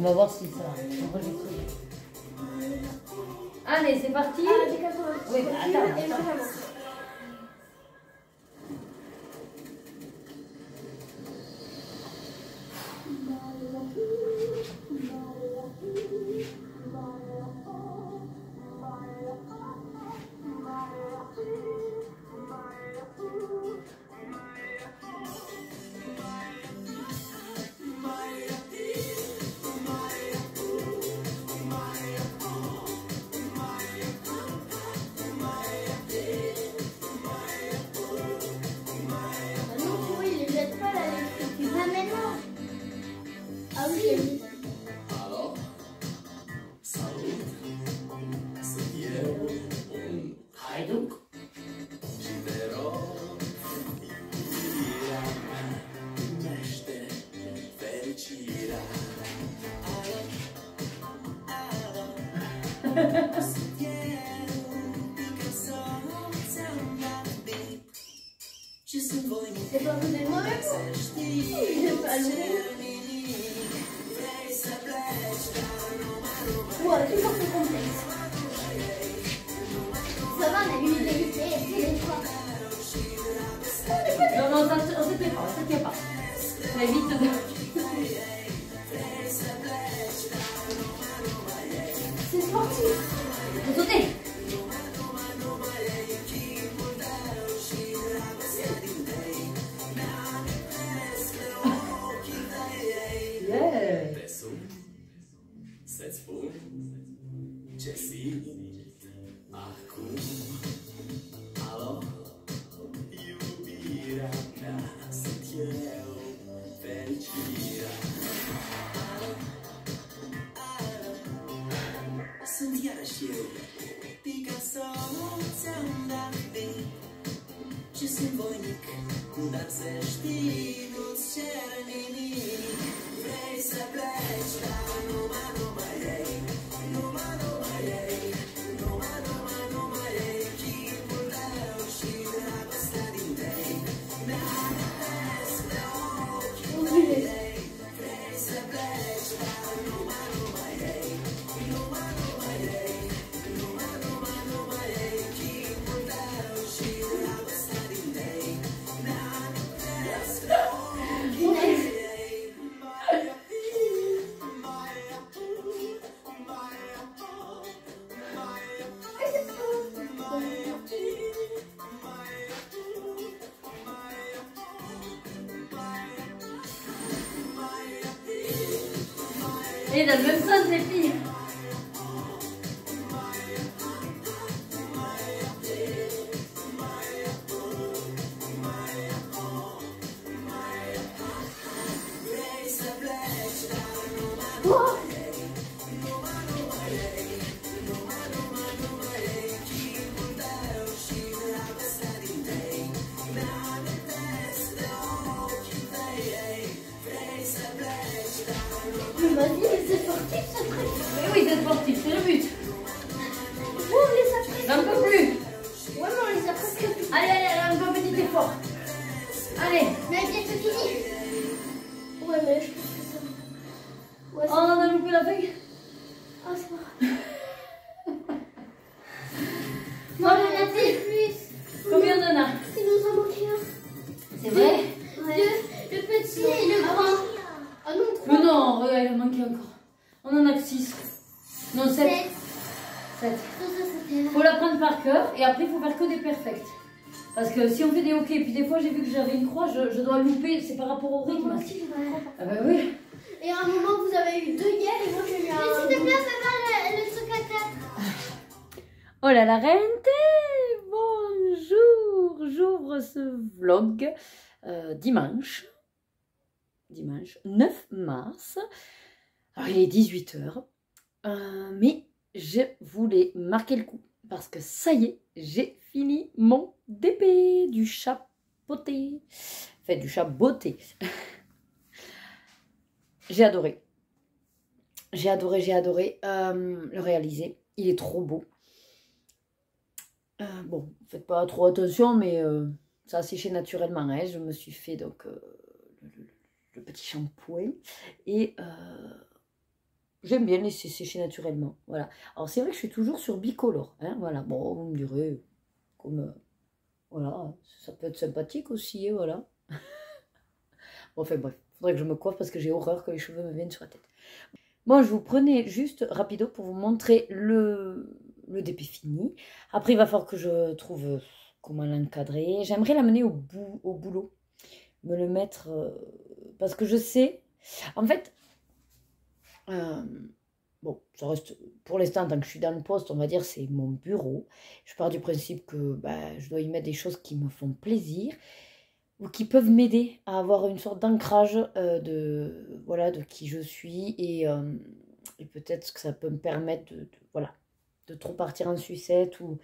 va voir si ça enregistre. Allez, c'est parti. Oui, bah, attends. C'est pas vous de moi-même. J'ai pas l'ouvrir. Ouais, c'est pas trop complexe. Ça va, on a vu les fois. Non, non, ça ne se tient pas. Mais vite. C'est sportif. Vous sautez. Et dans le même sens, les filles. Vas-y, mais c'est sportif ce truc. Mais oui, c'est sportif, c'est le but. Oh, on les a presque. Un peu plus. Ouais, mais on les a presque plus. Allez, allez, un peu petit effort. Allez. Mais elle vient de fini. Ouais, mais je pense que ça. Ouais, Oh, on a loupé la feuille. Ah, c'est pas grave. Moi, j'en ai fait plus. Combien on en a? Il nous en manque un. C'est vrai? Le petit et le grand. Ah non, 3. Mais non, regarde, il en manquait encore. On en a que 6. Non, 7. 7. Il faut l'apprendre par cœur et après il faut faire que des perfects. Parce que si on fait des hockey, puis des fois j'ai vu que j'avais une croix, je dois louper, c'est par rapport au rythme. Ah bah oui. Et à un moment vous avez eu 2 hier et moi j'ai eu un. Mais s'il te plaît, fais voir le truc à 4. Oh là la reine, bonjour. J'ouvre ce vlog dimanche 9 mars. Alors il est 18 h. Mais je voulais marquer le coup parce que ça y est, j'ai fini mon DP du chat beauté. Enfin, du chat beauté. J'ai adoré. J'ai adoré le réaliser. Il est trop beau. Bon, faites pas trop attention, mais ça a séché naturellement. Hein. Je me suis fait donc le petit shampoing. Et j'aime bien laisser sécher naturellement. Voilà. Alors, c'est vrai que je suis toujours sur bicolore. Hein, voilà. Bon, vous me direz, comme... voilà, ça peut être sympathique aussi, hein, voilà. Bon, enfin, bref. Il faudrait que je me coiffe parce que j'ai horreur que les cheveux me viennent sur la tête. Bon, je vous prenais juste rapido pour vous montrer le dépôt fini. Après, il va falloir que je trouve comment l'encadrer. J'aimerais l'amener au boulot. Me le mettre... parce que je sais... En fait... bon, ça reste... Pour l'instant, tant que je suis dans le poste, on va dire c'est mon bureau. Je pars du principe que je dois y mettre des choses qui me font plaisir ou qui peuvent m'aider à avoir une sorte d'ancrage de qui je suis et peut-être que ça peut me permettre de trop partir en sucette ou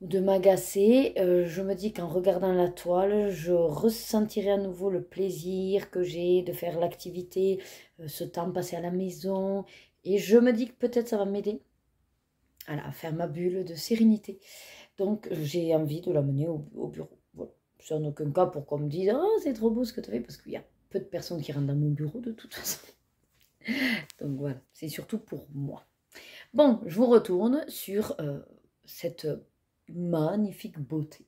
de m'agacer. Je me dis qu'en regardant la toile, je ressentirai à nouveau le plaisir que j'ai de faire l'activité, ce temps passé à la maison. Et je me dis que peut-être ça va m'aider à faire ma bulle de sérénité. Donc j'ai envie de l'amener au bureau. Voilà. C'est en aucun cas pour qu'on me dise « Oh, c'est trop beau ce que tu as fait » parce qu'il y a peu de personnes qui rentrent dans mon bureau de toute façon. Donc voilà, c'est surtout pour moi. Bon, je vous retourne sur cette magnifique beauté.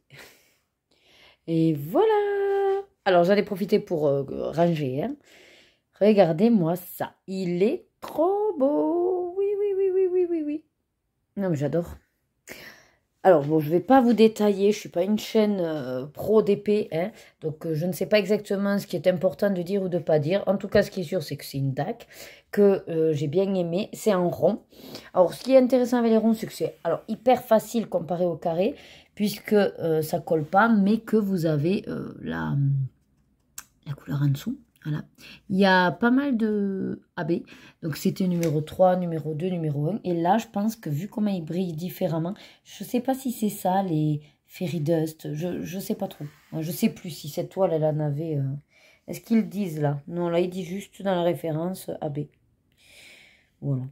Et voilà. Alors j'en ai profité pour ranger. Hein. Regardez-moi ça. Il est trop beau. Oui, oui, oui, oui, oui, oui, oui. Non mais j'adore. Alors, bon, je ne vais pas vous détailler, je ne suis pas une chaîne pro d'épée, hein, donc je ne sais pas exactement ce qui est important de dire ou de ne pas dire. En tout cas, ce qui est sûr, c'est que c'est une DAC, que j'ai bien aimé, c'est en rond. Alors, ce qui est intéressant avec les ronds, c'est que c'est hyper facile comparé au carré, puisque ça ne colle pas, mais que vous avez la couleur en dessous. Voilà. Il y a pas mal de AB. Donc, c'était numéro 3, numéro 2, numéro 1. Et là, je pense que vu comment il brille différemment, je ne sais pas si c'est ça, les Fairy Dust. Je ne sais pas trop. Je ne sais plus si cette toile, elle en avait... Est-ce qu'ils disent là? Non, là, il dit juste dans la référence AB. Voilà.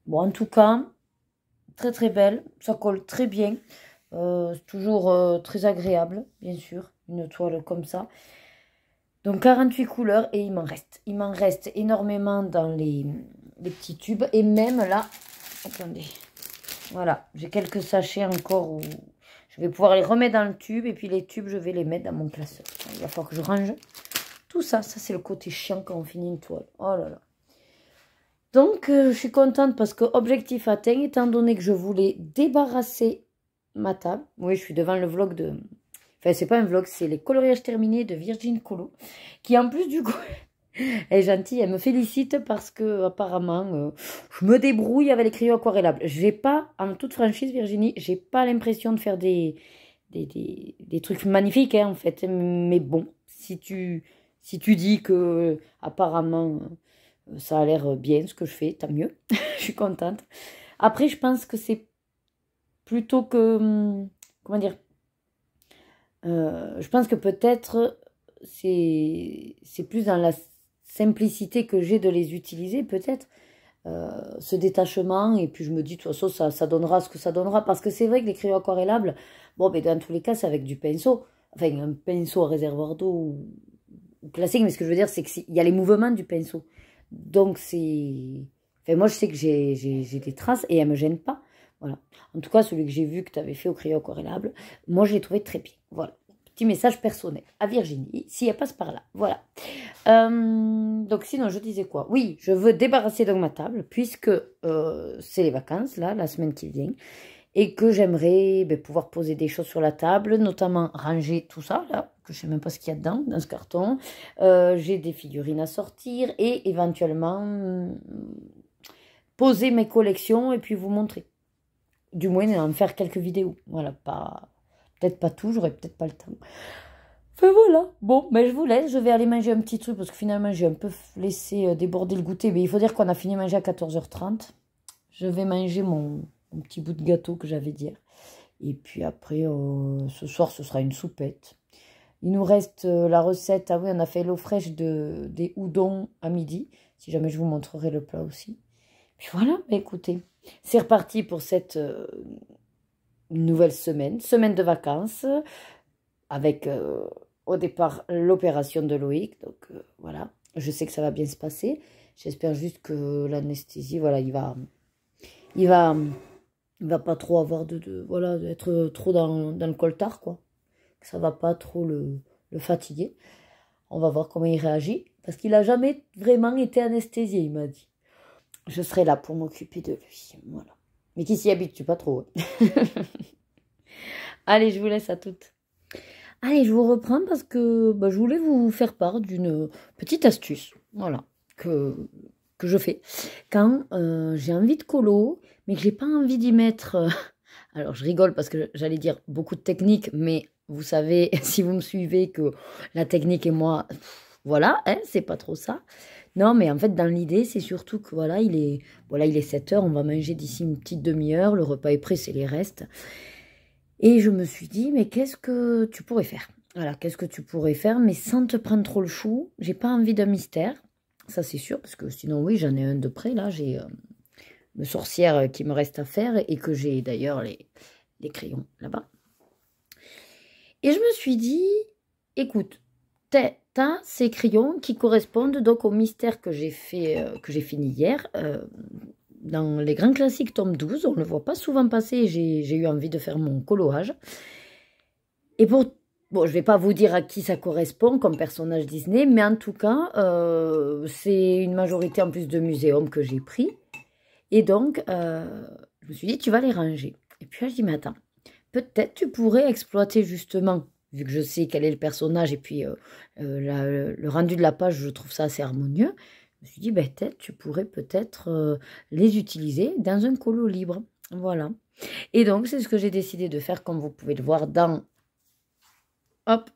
Bon, en tout cas, très très belle. Ça colle très bien. C'est toujours très agréable, bien sûr. Une toile comme ça. Donc 48 couleurs et il m'en reste. Il m'en reste énormément dans les petits tubes. Et même là, attendez, voilà, j'ai quelques sachets encore où je vais pouvoir les remettre dans le tube. Et puis les tubes, je vais les mettre dans mon classeur. Il va falloir que je range tout ça. Ça, c'est le côté chiant quand on finit une toile. Oh là là. Donc, je suis contente parce que objectif atteint, étant donné que je voulais débarrasser ma table. Oui, je suis devant le vlog de... Enfin, c'est pas un vlog, c'est les coloriages terminés de Virgin Colo. Qui en plus, du coup, elle est gentille. Elle me félicite parce que apparemment, je me débrouille avec les crayons aquarellables. J'ai pas, en toute franchise, Virginie, j'ai pas l'impression de faire des trucs magnifiques, hein, en fait. Mais bon, si tu dis que apparemment, ça a l'air bien ce que je fais, tant mieux. Je suis contente. Après, je pense que c'est plutôt que... Comment dire? Je pense que peut-être c'est plus dans la simplicité que j'ai de les utiliser, peut-être, ce détachement, et puis je me dis, de toute façon, ça donnera ce que ça donnera, parce que c'est vrai que les crayons aquarellables, bon, mais dans tous les cas, c'est avec du pinceau, enfin, un pinceau à réservoir d'eau ou classique, mais ce que je veux dire, c'est qu'il y a les mouvements du pinceau, donc c'est... Enfin, moi, je sais que j'ai des traces, et elles ne me gênent pas. Voilà. En tout cas, celui que j'ai vu que tu avais fait au crayon aquarellable, moi, je l'ai trouvé très bien. Voilà. Petit message personnel à Virginie, si elle passe par là. Voilà. Donc, sinon, je disais quoi? Oui, je veux débarrasser donc ma table, puisque c'est les vacances, là, la semaine qui vient, et que j'aimerais pouvoir poser des choses sur la table, notamment ranger tout ça, là, que je ne sais même pas ce qu'il y a dedans, dans ce carton. J'ai des figurines à sortir, et éventuellement, poser mes collections, et puis vous montrer. Du moins, en faire quelques vidéos. Voilà, peut-être pas tout, j'aurais peut-être pas le temps. Enfin voilà, bon, mais je vous laisse, je vais aller manger un petit truc, parce que finalement, j'ai un peu laissé déborder le goûter. Mais il faut dire qu'on a fini de manger à 14h30. Je vais manger mon petit bout de gâteau que j'avais dit. Et puis après, ce soir, ce sera une soupette. Il nous reste la recette. Ah oui, on a fait l'eau fraîche des udon à midi. Si jamais je vous montrerai le plat aussi. Puis voilà, bah écoutez, c'est reparti pour cette nouvelle semaine de vacances, avec au départ l'opération de Loïc. Donc voilà, je sais que ça va bien se passer. J'espère juste que l'anesthésie, voilà, il va pas trop avoir voilà, d'être trop dans le coltard, quoi. Que ça va pas trop le fatiguer. On va voir comment il réagit. Parce qu'il a jamais vraiment été anesthésié, il m'a dit. Je serai là pour m'occuper de lui. Voilà. Mais qui s'y habitue pas trop. Hein. Allez, je vous laisse à toutes. Allez, je vous reprends parce que je voulais vous faire part d'une petite astuce. Voilà. Que je fais. Quand j'ai envie de colo, mais que j'ai pas envie d'y mettre... alors, je rigole parce que j'allais dire beaucoup de techniques, mais vous savez, si vous me suivez, que la technique et moi... voilà, hein, c'est pas trop ça. Non, mais en fait, dans l'idée, c'est surtout que voilà, il est 7 h, on va manger d'ici une petite demi-heure, le repas est prêt, c'est les restes. Et je me suis dit, mais qu'est-ce que tu pourrais faire? Voilà, qu'est-ce que tu pourrais faire, mais sans te prendre trop le chou. J'ai pas envie d'un mystère, ça c'est sûr, parce que sinon, oui, j'en ai un de près, là, j'ai une sorcière qui me reste à faire, et que j'ai d'ailleurs les crayons là-bas. Et je me suis dit, écoute, t'as ces crayons qui correspondent donc au mystère que j'ai fini hier, dans les grands classiques tome 12, on ne le voit pas souvent passer, j'ai eu envie de faire mon colorage. Et bon, je ne vais pas vous dire à qui ça correspond comme personnage Disney, mais en tout cas, c'est une majorité en plus de muséums que j'ai pris. Et donc, je me suis dit, tu vas les ranger. Et puis là, je dis, mais attends, peut-être tu pourrais exploiter justement, vu que je sais quel est le personnage, et puis le rendu de la page, je trouve ça assez harmonieux. Je me suis dit, peut-être, tu pourrais peut-être les utiliser dans un colo libre. Voilà. Et donc, c'est ce que j'ai décidé de faire, comme vous pouvez le voir dans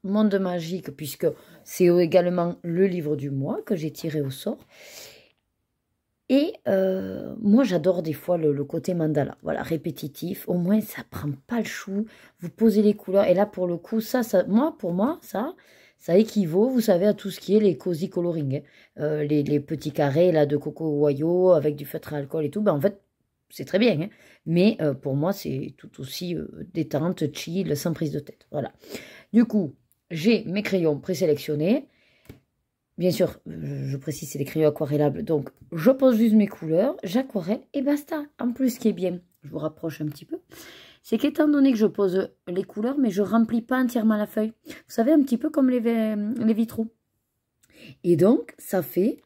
Monde Magique, puisque c'est également le livre du mois que j'ai tiré au sort. Et moi, j'adore des fois le côté mandala. Voilà, répétitif. Au moins, ça prend pas le chou. Vous posez les couleurs. Et là, pour le coup, pour moi, ça équivaut, vous savez, à tout ce qui est les cozy coloring. Hein. Les petits carrés là, de Coco Wayo avec du feutre à alcool et tout. En fait, c'est très bien. Hein. Mais pour moi, c'est tout aussi détente, chill, sans prise de tête. Voilà. Du coup, j'ai mes crayons présélectionnés. Bien sûr, je précise, c'est des crayons aquarellables. Donc, je pose juste mes couleurs, j'aquarelle et basta. En plus, ce qui est bien, je vous rapproche un petit peu, c'est qu'étant donné que je pose les couleurs, mais je ne remplis pas entièrement la feuille. Vous savez, un petit peu comme les vitraux. Et donc, ça fait,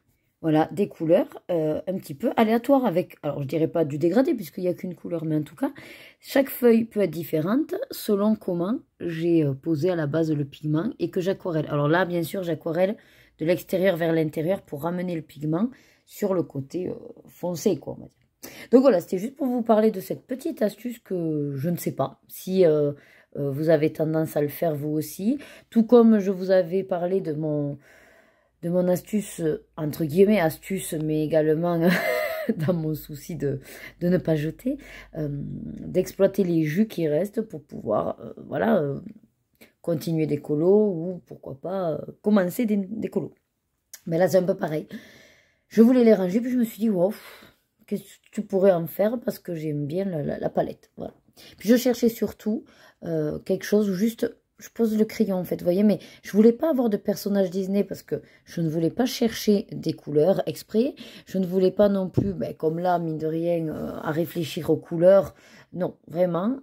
voilà, des couleurs un petit peu aléatoires avec, alors je dirais pas du dégradé puisqu'il n'y a qu'une couleur, mais en tout cas, chaque feuille peut être différente selon comment j'ai posé à la base le pigment et que j'aquarelle. Alors là, bien sûr, j'aquarelle de l'extérieur vers l'intérieur pour ramener le pigment sur le côté foncé, quoi, on va dire. Donc voilà, c'était juste pour vous parler de cette petite astuce que je ne sais pas si vous avez tendance à le faire vous aussi. Tout comme je vous avais parlé de mon astuce, entre guillemets astuce, mais également dans mon souci de ne pas jeter, d'exploiter les jus qui restent pour pouvoir, voilà, continuer des colos ou pourquoi pas commencer des colos. Mais là, c'est un peu pareil. Je voulais les ranger, puis je me suis dit, wow, qu'est-ce que tu pourrais en faire parce que j'aime bien la palette. Voilà. Puis je cherchais surtout quelque chose où juste je pose le crayon en fait, vous voyez, mais je voulais pas avoir de personnage Disney parce que je ne voulais pas chercher des couleurs exprès. Je ne voulais pas non plus, comme là, mine de rien, à réfléchir aux couleurs. Non, vraiment,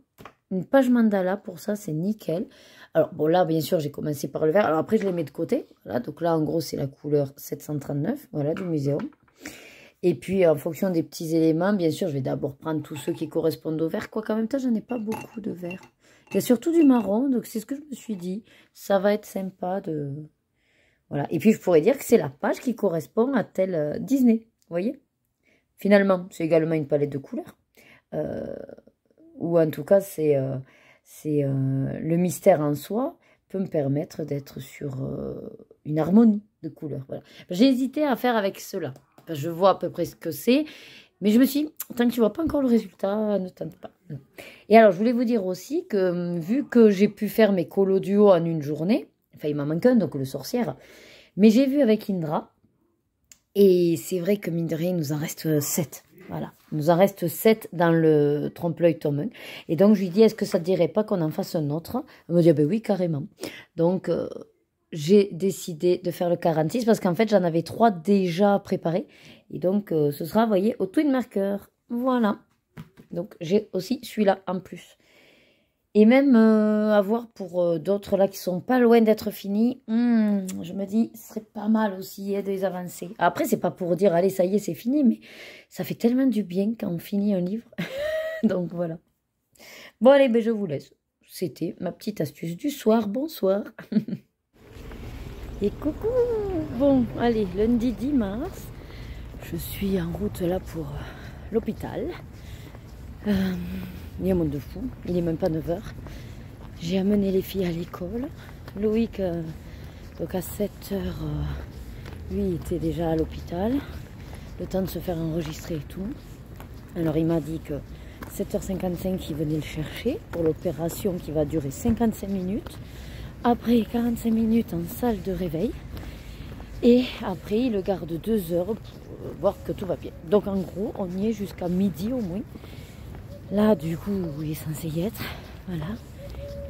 une page mandala pour ça, c'est nickel. Alors, bon, là, bien sûr, j'ai commencé par le vert. Alors, après, je les mets de côté. Voilà, donc là, en gros, c'est la couleur 739, voilà, du muséum. Et puis, en fonction des petits éléments, bien sûr, je vais d'abord prendre tous ceux qui correspondent au vert. Quoiqu'en même temps, j'en ai pas beaucoup de vert. Il y a surtout du marron, donc c'est ce que je me suis dit. Ça va être sympa de... Voilà. Et puis, je pourrais dire que c'est la page qui correspond à tel Disney. Vous voyez? Finalement, c'est également une palette de couleurs. Ou en tout cas, c'est le mystère en soi peut me permettre d'être sur une harmonie de couleurs. Voilà. J'ai hésité à faire avec cela. Je vois à peu près ce que c'est. Mais je me suis dit, tant que tu ne vois pas encore le résultat, ne tente pas. Et alors, je voulais vous dire aussi que vu que j'ai pu faire mes colos duo en une journée, enfin, il m'en manque un, donc le sorcière, mais j'ai vu avec Indra, et c'est vrai que mine de rien, il nous en reste 7. Voilà, il nous en reste 7 dans le trompe-l'œil tome 1. Et donc, je lui dis, est-ce que ça ne te dirait pas qu'on en fasse un autre? Elle me dit, ah ben oui, carrément. Donc, j'ai décidé de faire le 46 parce qu'en fait, j'en avais 3 déjà préparés. Et donc, ce sera, vous voyez, au twin marker. Voilà. Donc, j'ai aussi celui-là en plus. Et même à voir pour d'autres là qui sont pas loin d'être finis. Je me dis, ce serait pas mal aussi de les avancer. Après, c'est pas pour dire, allez, ça y est, c'est fini. Mais ça fait tellement du bien quand on finit un livre. Donc, voilà. Bon, allez, ben, je vous laisse. C'était ma petite astuce du soir. Bonsoir. Et coucou. Bon, allez, lundi 10 mars. Je suis en route là pour l'hôpital. Il y a un monde de fou, il n'est même pas 9 h. J'ai amené les filles à l'école. Loïc, donc à 7 h, lui était déjà à l'hôpital. Le temps de se faire enregistrer et tout. Alors il m'a dit que 7 h 55, il venait le chercher pour l'opération qui va durer 55 minutes. Après 45 minutes en salle de réveil. Et après, il le garde 2 heures pour voir que tout va bien. Donc en gros, on y est jusqu'à midi au moins. Là, du coup, il est censé y être. Voilà.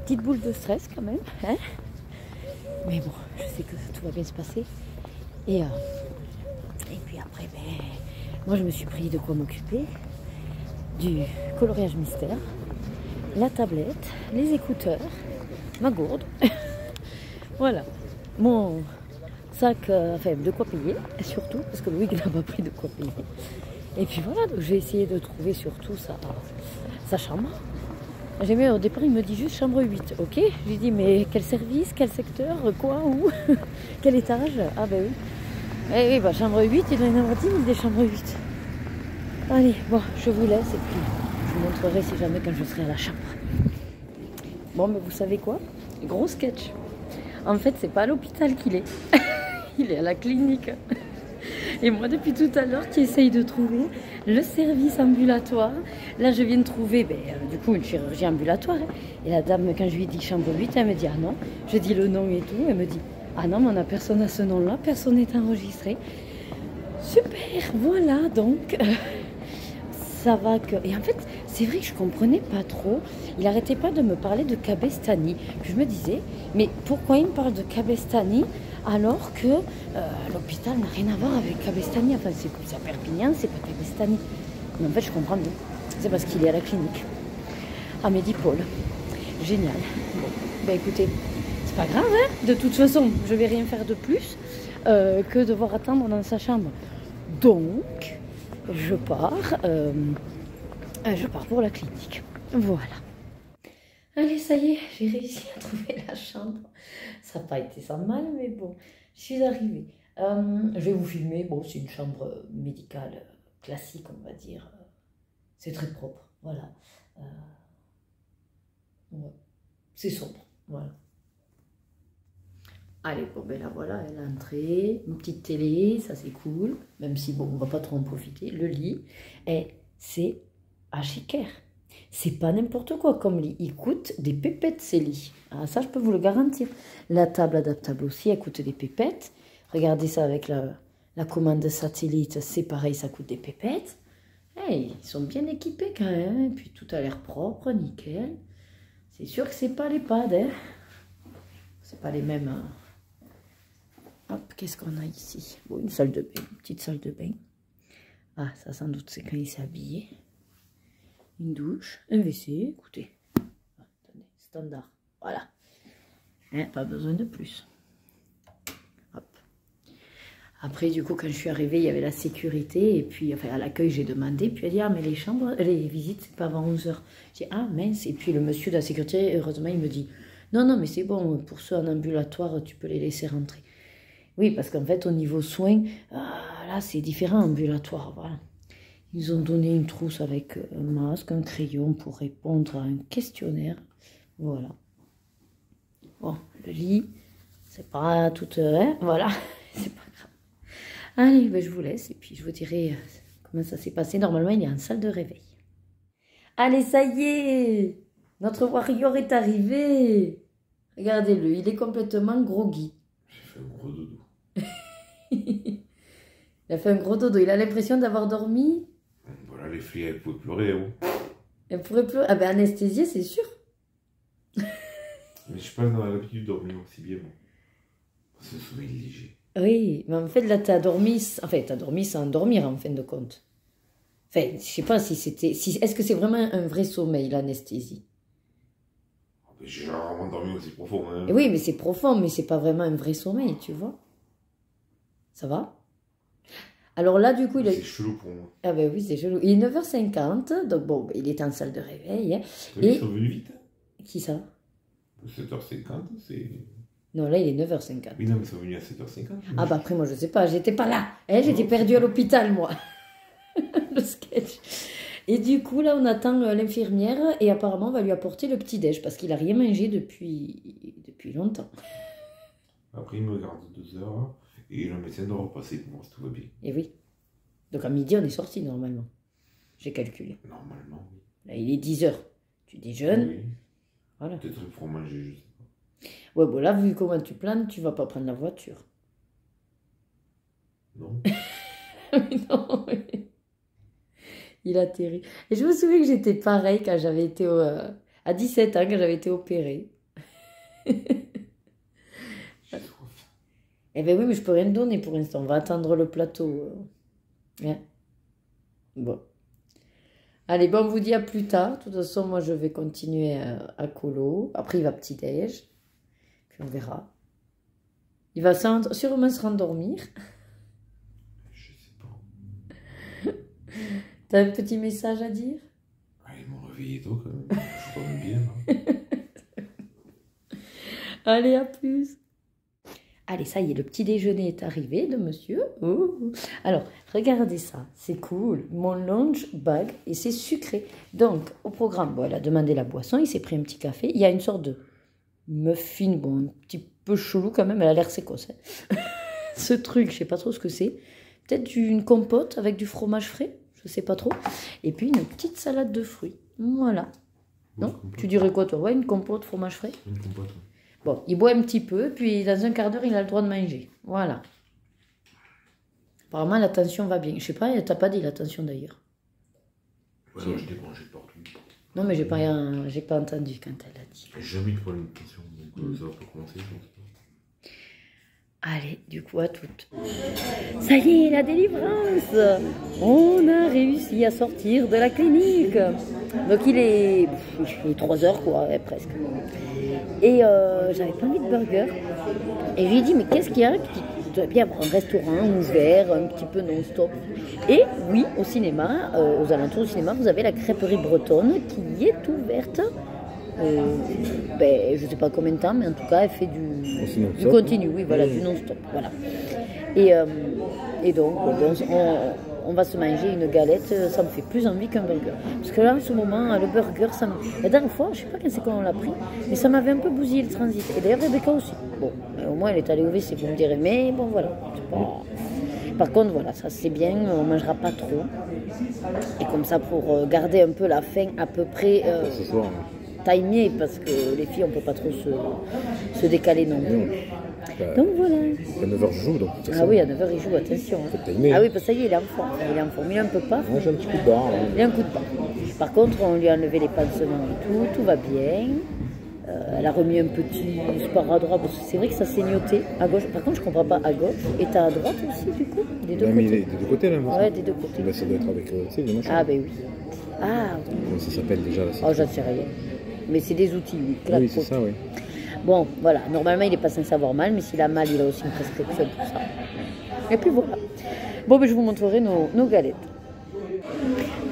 Petite boule de stress quand même. Hein, mais bon, je sais que tout va bien se passer. Et puis après, ben, moi, je me suis pris de quoi m'occuper. Du coloriage mystère, la tablette, les écouteurs, ma gourde. Voilà. Mon sac, enfin, de quoi payer, surtout, parce que Louis, il n'a pas pris de quoi payer. Et puis voilà, donc j'ai essayé de trouver surtout sa chambre. J'ai au départ, il me dit juste chambre 8, ok. Je lui dis, mais quel service, quel secteur, quoi, où, quel étage? Ah ben oui. Eh oui, bah chambre 8, il doit y en avoir 10 000 des chambres 8. Allez, bon, je vous laisse et puis je vous montrerai si jamais quand je serai à la chambre. Bon, mais vous savez quoi? Gros sketch. En fait, c'est pas à l'hôpital qu'il est. Il est à la clinique. Et moi, depuis tout à l'heure, qui essaye de trouver le service ambulatoire. Là, je viens de trouver, du coup, une chirurgie ambulatoire. Hein. Et la dame, quand je lui dis chambre 8, elle me dit, ah non. Je dis le nom et tout. Elle me dit, ah non, mais on n'a personne à ce nom-là. Personne n'est enregistré. Super, voilà, donc... ça va que... Et en fait, c'est vrai que je comprenais pas trop. Il arrêtait pas de me parler de Cabestany. Puis je me disais, mais pourquoi il me parle de Cabestany alors que l'hôpital n'a rien à voir avec Cabestany? Enfin, c'est à Perpignan, c'est pas Cabestany. Mais en fait, je comprends mieux. C'est parce qu'il est à la clinique. À Medipôle. Génial. Bon, ben écoutez, c'est pas grave, hein. De toute façon, je vais rien faire de plus que devoir attendre dans sa chambre. Donc... je pars pour la clinique. Voilà. Allez, ça y est, j'ai réussi à trouver la chambre. Ça n'a pas été sans mal, mais bon, je suis arrivée. Je vais vous filmer. Bon, c'est une chambre médicale classique, on va dire. C'est très propre, voilà. Ouais. C'est sombre, voilà. Allez, bon ben là voilà, elle est entrée, une petite télé, ça c'est cool, même si bon, on va pas trop en profiter. Le lit, et c'est H.I.K.R. C'est pas n'importe quoi comme lit, il coûte des pépettes ces lits. Ah, ça je peux vous le garantir. La table adaptable aussi, elle coûte des pépettes. Regardez ça avec la commande satellite, c'est pareil, ça coûte des pépettes. Hey, ils sont bien équipés quand même, et puis tout a l'air propre, nickel. C'est sûr que c'est pas les pads, hein. C'est pas les mêmes... hein. Hop, qu'est-ce qu'on a ici? Bon, une salle de bain, une petite salle de bain. Ah, ça sans doute c'est quand il s'est habillé. Une douche, un WC, écoutez. Attendez, standard, voilà. Hein, pas besoin de plus. Hop. Après, du coup, quand je suis arrivée, il y avait la sécurité. Et puis, enfin, à l'accueil, j'ai demandé. Puis elle dit, ah, mais les chambres, les visites, c'est pas avant 11 h. J'ai dit, ah, mince. Et puis le monsieur de la sécurité, heureusement, il me dit, non, non, mais c'est bon, pour ceux en ambulatoire, tu peux les laisser rentrer. Oui, parce qu'en fait, au niveau soins, là, c'est différent, ambulatoire, voilà. Ils ont donné une trousse avec un masque, un crayon pour répondre à un questionnaire. Voilà. Bon, le lit, c'est pas tout... hein, voilà, c'est pas grave. Allez, ben, je vous laisse et puis je vous dirai comment ça s'est passé. Normalement, il y a une salle de réveil. Allez, ça y est, notre warrior est arrivé. Regardez-le, il est complètement groggy. J'ai fait un gros dodo. Il a fait un gros dodo. Il a l'impression d'avoir dormi. Voilà, les filles, elles pouvaient pleurer. Hein. Elles pourraient pleurer. Ah ben anesthésiée, c'est sûr. Mais je sais pas, on a l'habitude de dormir aussi bien. Moi. C'est un sommeil léger. Oui, mais en fait, là, t'as dormi... Enfin, t'as dormi sans dormir, en fin de compte. Enfin, je sais pas si c'était... Est-ce que c'est vraiment un vrai sommeil, l'anesthésie? J'ai rarement dormi aussi profond. Hein. Et oui, mais c'est profond, mais c'est pas vraiment un vrai sommeil, tu vois. Ça va? Alors là, du coup, il a... C'est chelou pour moi. Ah ben oui, c'est chelou. Il est 9h50, donc bon, il est en salle de réveil. Hein. Et... Ils sont venus vite. Qui ça? 7h50, c'est... Non, là, il est 9h50. Oui, non, mais ils sont venus à 7h50. Ah bah après, moi, je sais pas, j'étais pas là. Hein, j'étais perdue à l'hôpital, moi. Le sketch. Et du coup, là, on attend l'infirmière et apparemment, on va lui apporter le petit-déj parce qu'il a rien mangé depuis longtemps. Après, il me garde 2 heures et le médecin doit repasser pour voir si tout va bien. Et oui. Donc à midi, on est sorti normalement. J'ai calculé. Normalement, oui. Là, il est 10h. Tu déjeunes. Oui. Voilà. Peut-être qu'il faut manger, je sais pas. Ouais, bon là, vu comment tu planes, tu vas pas prendre la voiture. Non. Non, mais... Il atterrit. Et je me souviens que j'étais pareil quand j'avais été à 17 ans, quand j'avais été opérée. J'ai soif. Eh ben oui, mais je peux rien te donner pour l'instant. On va attendre le plateau. Ouais. Bon. Allez, bon, on vous dit à plus tard. De toute façon, moi, je vais continuer à colo. Après, il va petit-déj. Puis on verra. Il va sûrement se rendormir. Je sais pas. T'as un petit message à dire? Ah, ils m'ont réveillé tôt quand même. Je dormais bien. Hein. Allez, à plus. Allez, ça y est, le petit déjeuner est arrivé de monsieur. Oh. Alors, regardez ça, c'est cool. Mon lunch bag et c'est sucré. Donc, au programme, bon, elle a demandé la boisson, il s'est pris un petit café. Il y a une sorte de muffin, bon, un petit peu chelou quand même, elle a l'air sécosse. Hein. Ce truc, je sais pas trop ce que c'est. Peut-être une compote avec du fromage frais, je sais pas trop. Et puis une petite salade de fruits. Voilà. Non? Tu dirais quoi toi? Ouais, une compote, fromage frais? Une compote. Bon, il boit un petit peu, puis dans un quart d'heure, il a le droit de manger. Voilà. Apparemment, la tension va bien. Je sais pas, elle t'a pas dit la tension d'ailleurs. Ouais, non, je débranché partout. Non, mais j'ai pas entendu quand elle a dit. J'ai jamais eu de problème de tension, donc ça va pas commencer, je pense. Allez, du coup, à toutes. Ça y est, la délivrance! On a réussi à sortir de la clinique. Donc, il est 3 heures, quoi, ouais, presque. Et j'avais pas envie de burger. Et je lui ai dit, mais qu'est-ce qu'il y a? Il doit bien avoir un restaurant ouvert, un petit peu non-stop. Et oui, au cinéma, aux alentours du cinéma, vous avez la crêperie bretonne qui est ouverte. Ben, je sais pas combien de temps, mais en tout cas, elle fait du continu, oui, voilà, du non-stop, voilà. Et donc, on va se manger une galette, ça me fait plus envie qu'un burger. Parce que là, en ce moment, le burger, la dernière fois, je sais pas quand c'est qu'on l'a pris, mais ça m'avait un peu bousillé le transit. Et d'ailleurs, Rebecca aussi. Bon, mais au moins, elle est allée au WC, vous me direz, mais bon, voilà. Par contre, voilà, ça c'est bien, on ne mangera pas trop. Et comme ça, pour garder un peu la faim à peu près... ce soir, timé parce que les filles on peut pas trop se décaler non plus. Donc voilà. À 9h je joue donc. Ah oui, à 9h il joue, attention. Hein. Ah oui, parce que ça y est, il est en forme. Il est en forme, il a un peu pas. Moi j'ai un petit coup de barre. Il a un coup de barre. Par contre, on lui a enlevé les pansements et tout va bien. Elle a remis un petit sparadrap parce que c'est vrai que ça saignotait à gauche. Par contre, je comprends pas à gauche. Et t'as à droite aussi, du coup, des deux côtés. Des deux côtés là. Ouais, des deux côtés. Bah, ça doit être avec les machins. Ah ben oui. Ah. Comment ça s'appelle déjà là? Oh, j'en sais rien. Mais c'est des outils, oui. Oui, c'est ça, oui. Bon, voilà. Normalement, il n'est pas censé avoir mal, mais s'il a mal, il a aussi une prescription pour ça. Et puis voilà. Bon, ben, je vous montrerai nos galettes.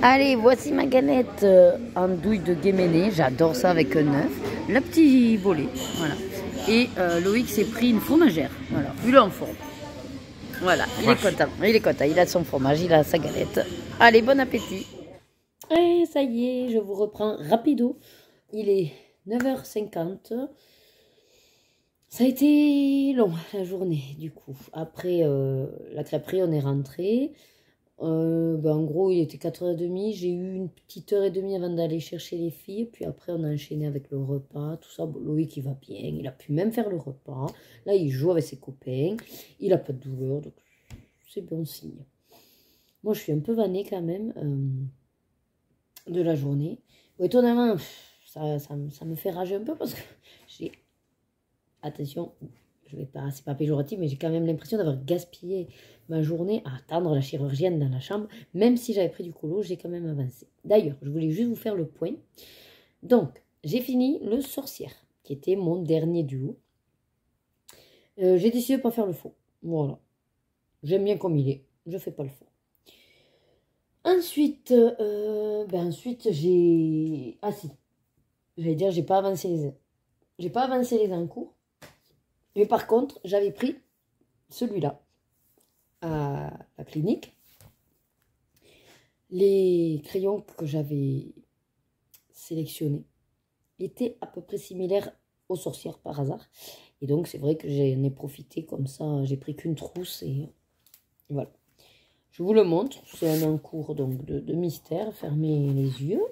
Allez, voici ma galette andouille de Guéméné. J'adore ça avec un œuf. Le petit bolet, voilà. Et Loïc s'est pris une fromagère. Voilà, il est en forme. Voilà, il est content. Il est content. Il a son fromage, il a sa galette. Allez, bon appétit. Et ça y est, je vous reprends rapido. Il est 9h50. Ça a été long la journée du coup. Après la crêperie, on est rentré. En gros, il était 4h30. J'ai eu une petite heure et demie avant d'aller chercher les filles. Puis après, on a enchaîné avec le repas. Tout ça, bon, Loïc, il va bien. Il a pu même faire le repas. Là, il joue avec ses copains. Il n'a pas de douleur. Donc, c'est bon signe. Moi, je suis un peu vannée quand même de la journée. Bon, étonnamment... Ça me fait rager un peu parce que j'ai... Attention, je vais pas, c'est pas péjoratif, mais j'ai quand même l'impression d'avoir gaspillé ma journée à attendre la chirurgienne dans la chambre. Même si j'avais pris du colo, j'ai quand même avancé. D'ailleurs, je voulais juste vous faire le point. Donc, j'ai fini le Sorcière, qui était mon dernier duo. J'ai décidé de pas faire le faux. Voilà. J'aime bien comme il est. Je fais pas le faux. Ensuite, ensuite j'ai... Ah si. J'allais dire, j'ai pas avancé les encours. Mais par contre, j'avais pris celui-là à la clinique. Les crayons que j'avais sélectionnés étaient à peu près similaires aux sorcières par hasard. Et donc, c'est vrai que j'en ai profité comme ça. J'ai pris qu'une trousse et voilà. Je vous le montre. C'est un encours donc, de mystère. Fermez les yeux.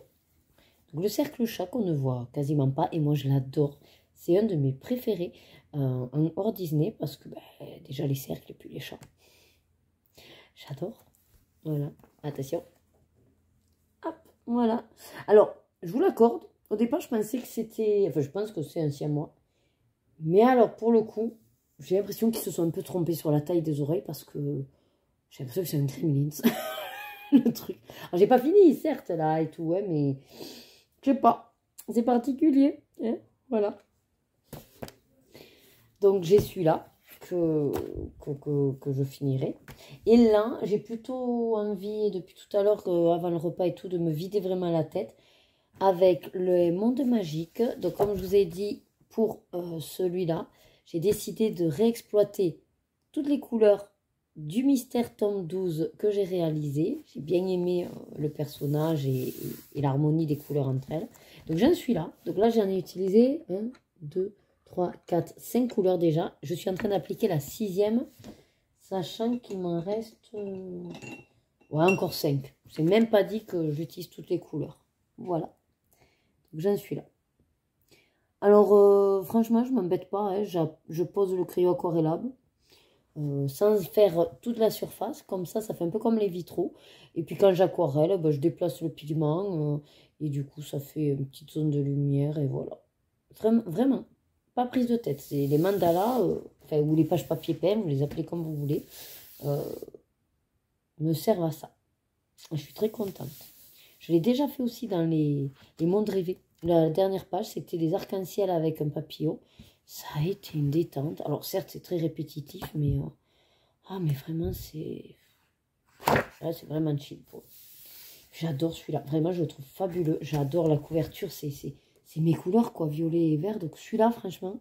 Donc, le cercle chat qu'on ne voit quasiment pas. Et moi, je l'adore. C'est un de mes préférés en hors Disney parce que déjà les cercles et puis les chats. J'adore. Voilà. Attention. Hop. Voilà. Alors, je vous l'accorde. Au départ, je pensais que c'était... Enfin, je pense que c'est un siamois. Mais alors, pour le coup, j'ai l'impression qu'ils se sont un peu trompés sur la taille des oreilles parce que j'ai l'impression que c'est un Gremlins. Le truc. Alors, j'ai pas fini, certes, là, et tout, ouais, mais je sais pas. C'est particulier. Hein, voilà. Donc, j'ai celui-là que je finirai. Et là, j'ai plutôt envie, depuis tout à l'heure, avant le repas et tout, de me vider vraiment la tête avec le monde magique. Donc, comme je vous ai dit, pour celui-là, j'ai décidé de réexploiter toutes les couleurs du Mystère tome 12 que j'ai réalisé. J'ai bien aimé le personnage et l'harmonie des couleurs entre elles. Donc, j'en suis là. Donc là, j'en ai utilisé 1, 2, 3, 4, 5 couleurs déjà. Je suis en train d'appliquer la 6e, sachant qu'il m'en reste ouais, encore 5. C'est même pas dit que j'utilise toutes les couleurs. Voilà. Donc, j'en suis là. Alors, franchement, je m'embête pas. Hein. Je pose le crayon aquarellable sans faire toute la surface. Comme ça fait un peu comme les vitraux. Et puis, quand j'aquarelle, je déplace le pigment. Et du coup, ça fait une petite zone de lumière. Et voilà. Vraiment, pas prise de tête. C'est les mandalas, ou les pages papier peint, vous les appelez comme vous voulez, me servent à ça. Je suis très contente. Je l'ai déjà fait aussi dans les mondes rêvés. La dernière page, c'était des arcs-en-ciel avec un papillon. Ça a été une détente. Alors, certes, c'est très répétitif, mais... mais vraiment, c'est... Là, c'est vraiment chill. J'adore celui-là. Vraiment, je le trouve fabuleux. J'adore la couverture. C'est mes couleurs, quoi, violet et vert. Donc, celui-là, franchement,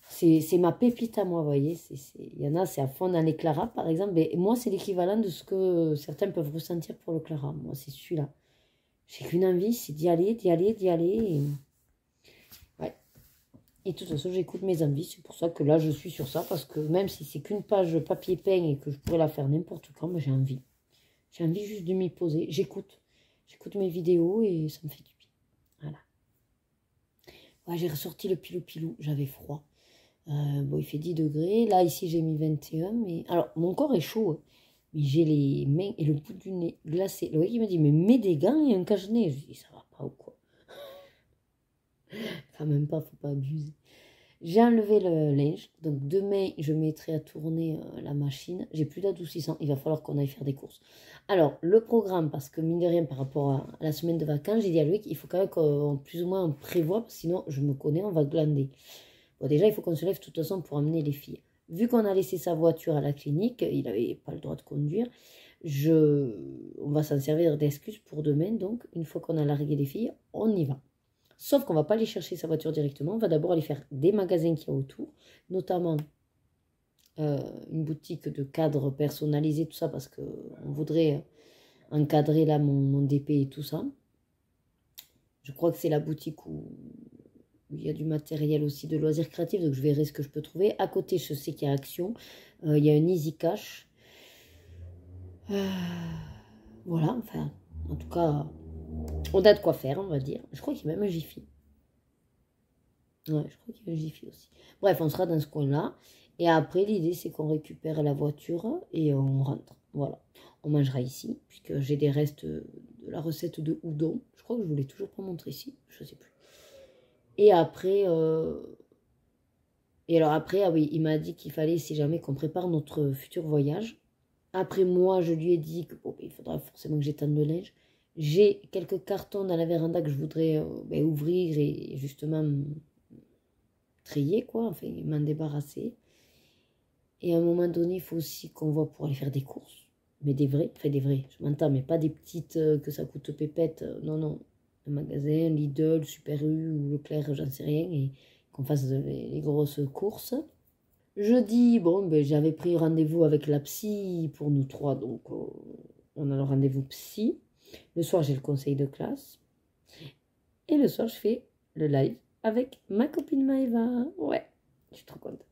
c'est ma pépite à moi, vous voyez. Il y en a, c'est à fond dans les Clara, par exemple. Mais moi, c'est l'équivalent de ce que certains peuvent ressentir pour le Clara. Moi, c'est celui-là. J'ai qu'une envie, c'est d'y aller. Et... Ouais. Et de toute façon, j'écoute mes envies. C'est pour ça que là, je suis sur ça. Parce que même si c'est qu'une page papier peint et que je pourrais la faire n'importe quand, j'ai envie. J'ai envie juste de m'y poser. J'écoute mes vidéos et ça me fait du bien. Voilà. Ouais, j'ai ressorti le pilou-pilou. J'avais froid. Bon, il fait 10 degrés. Là, ici, j'ai mis 21. Mais... Alors, mon corps est chaud. Hein. Mais j'ai les mains et le bout du nez glacé. Le mec, il m'a dit, mais mets des gants et un cache-nez. Je lui dis, ça va pas ou quoi? Quand même pas, faut pas abuser. J'ai enlevé le linge. Donc, demain, je mettrai à tourner la machine. J'ai plus d'adoucissant. Il va falloir qu'on aille faire des courses. Alors, le programme, parce que mine de rien, par rapport à la semaine de vacances, j'ai dit à lui qu'il faut quand même qu'on plus ou moins on prévoit. Parce que sinon, je me connais, on va glander. Bon, déjà, il faut qu'on se lève de toute façon pour amener les filles. Vu qu'on a laissé sa voiture à la clinique, il n'avait pas le droit de conduire. On va s'en servir d'excuse pour demain. Donc, une fois qu'on a largué les filles, on y va. Sauf qu'on ne va pas aller chercher sa voiture directement. On va d'abord aller faire des magasins qu'il y a autour. Notamment une boutique de cadres personnalisés, tout ça, parce qu'on voudrait encadrer là mon DP et tout ça. Je crois que c'est la boutique où il y a du matériel aussi de loisirs créatifs, donc je verrai ce que je peux trouver. À côté, je sais qu'il y a Action. Il y a un Easy Cash. Voilà, enfin, en tout cas, on a de quoi faire, on va dire. Je crois qu'il y a même un Jiffy. Ouais, je crois qu'il y a un Jiffy aussi. Bref, on sera dans ce coin-là. Et après, l'idée, c'est qu'on récupère la voiture et on rentre. Voilà. On mangera ici, puisque j'ai des restes de la recette de udon. Je crois que je ne vous l'ai toujours pas montré ici. Je ne sais plus. Et après, Et alors après, ah oui, il m'a dit qu'il fallait, si jamais, qu'on prépare notre futur voyage. Après, moi, je lui ai dit que bon, il faudra forcément que j'étende le linge. J'ai quelques cartons dans la véranda que je voudrais ouvrir et justement trier, quoi, enfin, m'en débarrasser. Et à un moment donné, il faut aussi qu'on voit pour aller faire des courses. Mais des vrais, enfin des vrais, je m'entends, mais pas des petites que ça coûte pépette. Non, non. Un magasin, Lidl, Super U ou Leclerc, j'en sais rien. Et qu'on fasse les grosses courses. Jeudi, bon, ben, j'avais pris rendez-vous avec la psy pour nous trois. Donc, on a le rendez-vous psy. Le soir, j'ai le conseil de classe. Et le soir, je fais le live avec ma copine Maëva. Ouais, je suis trop contente.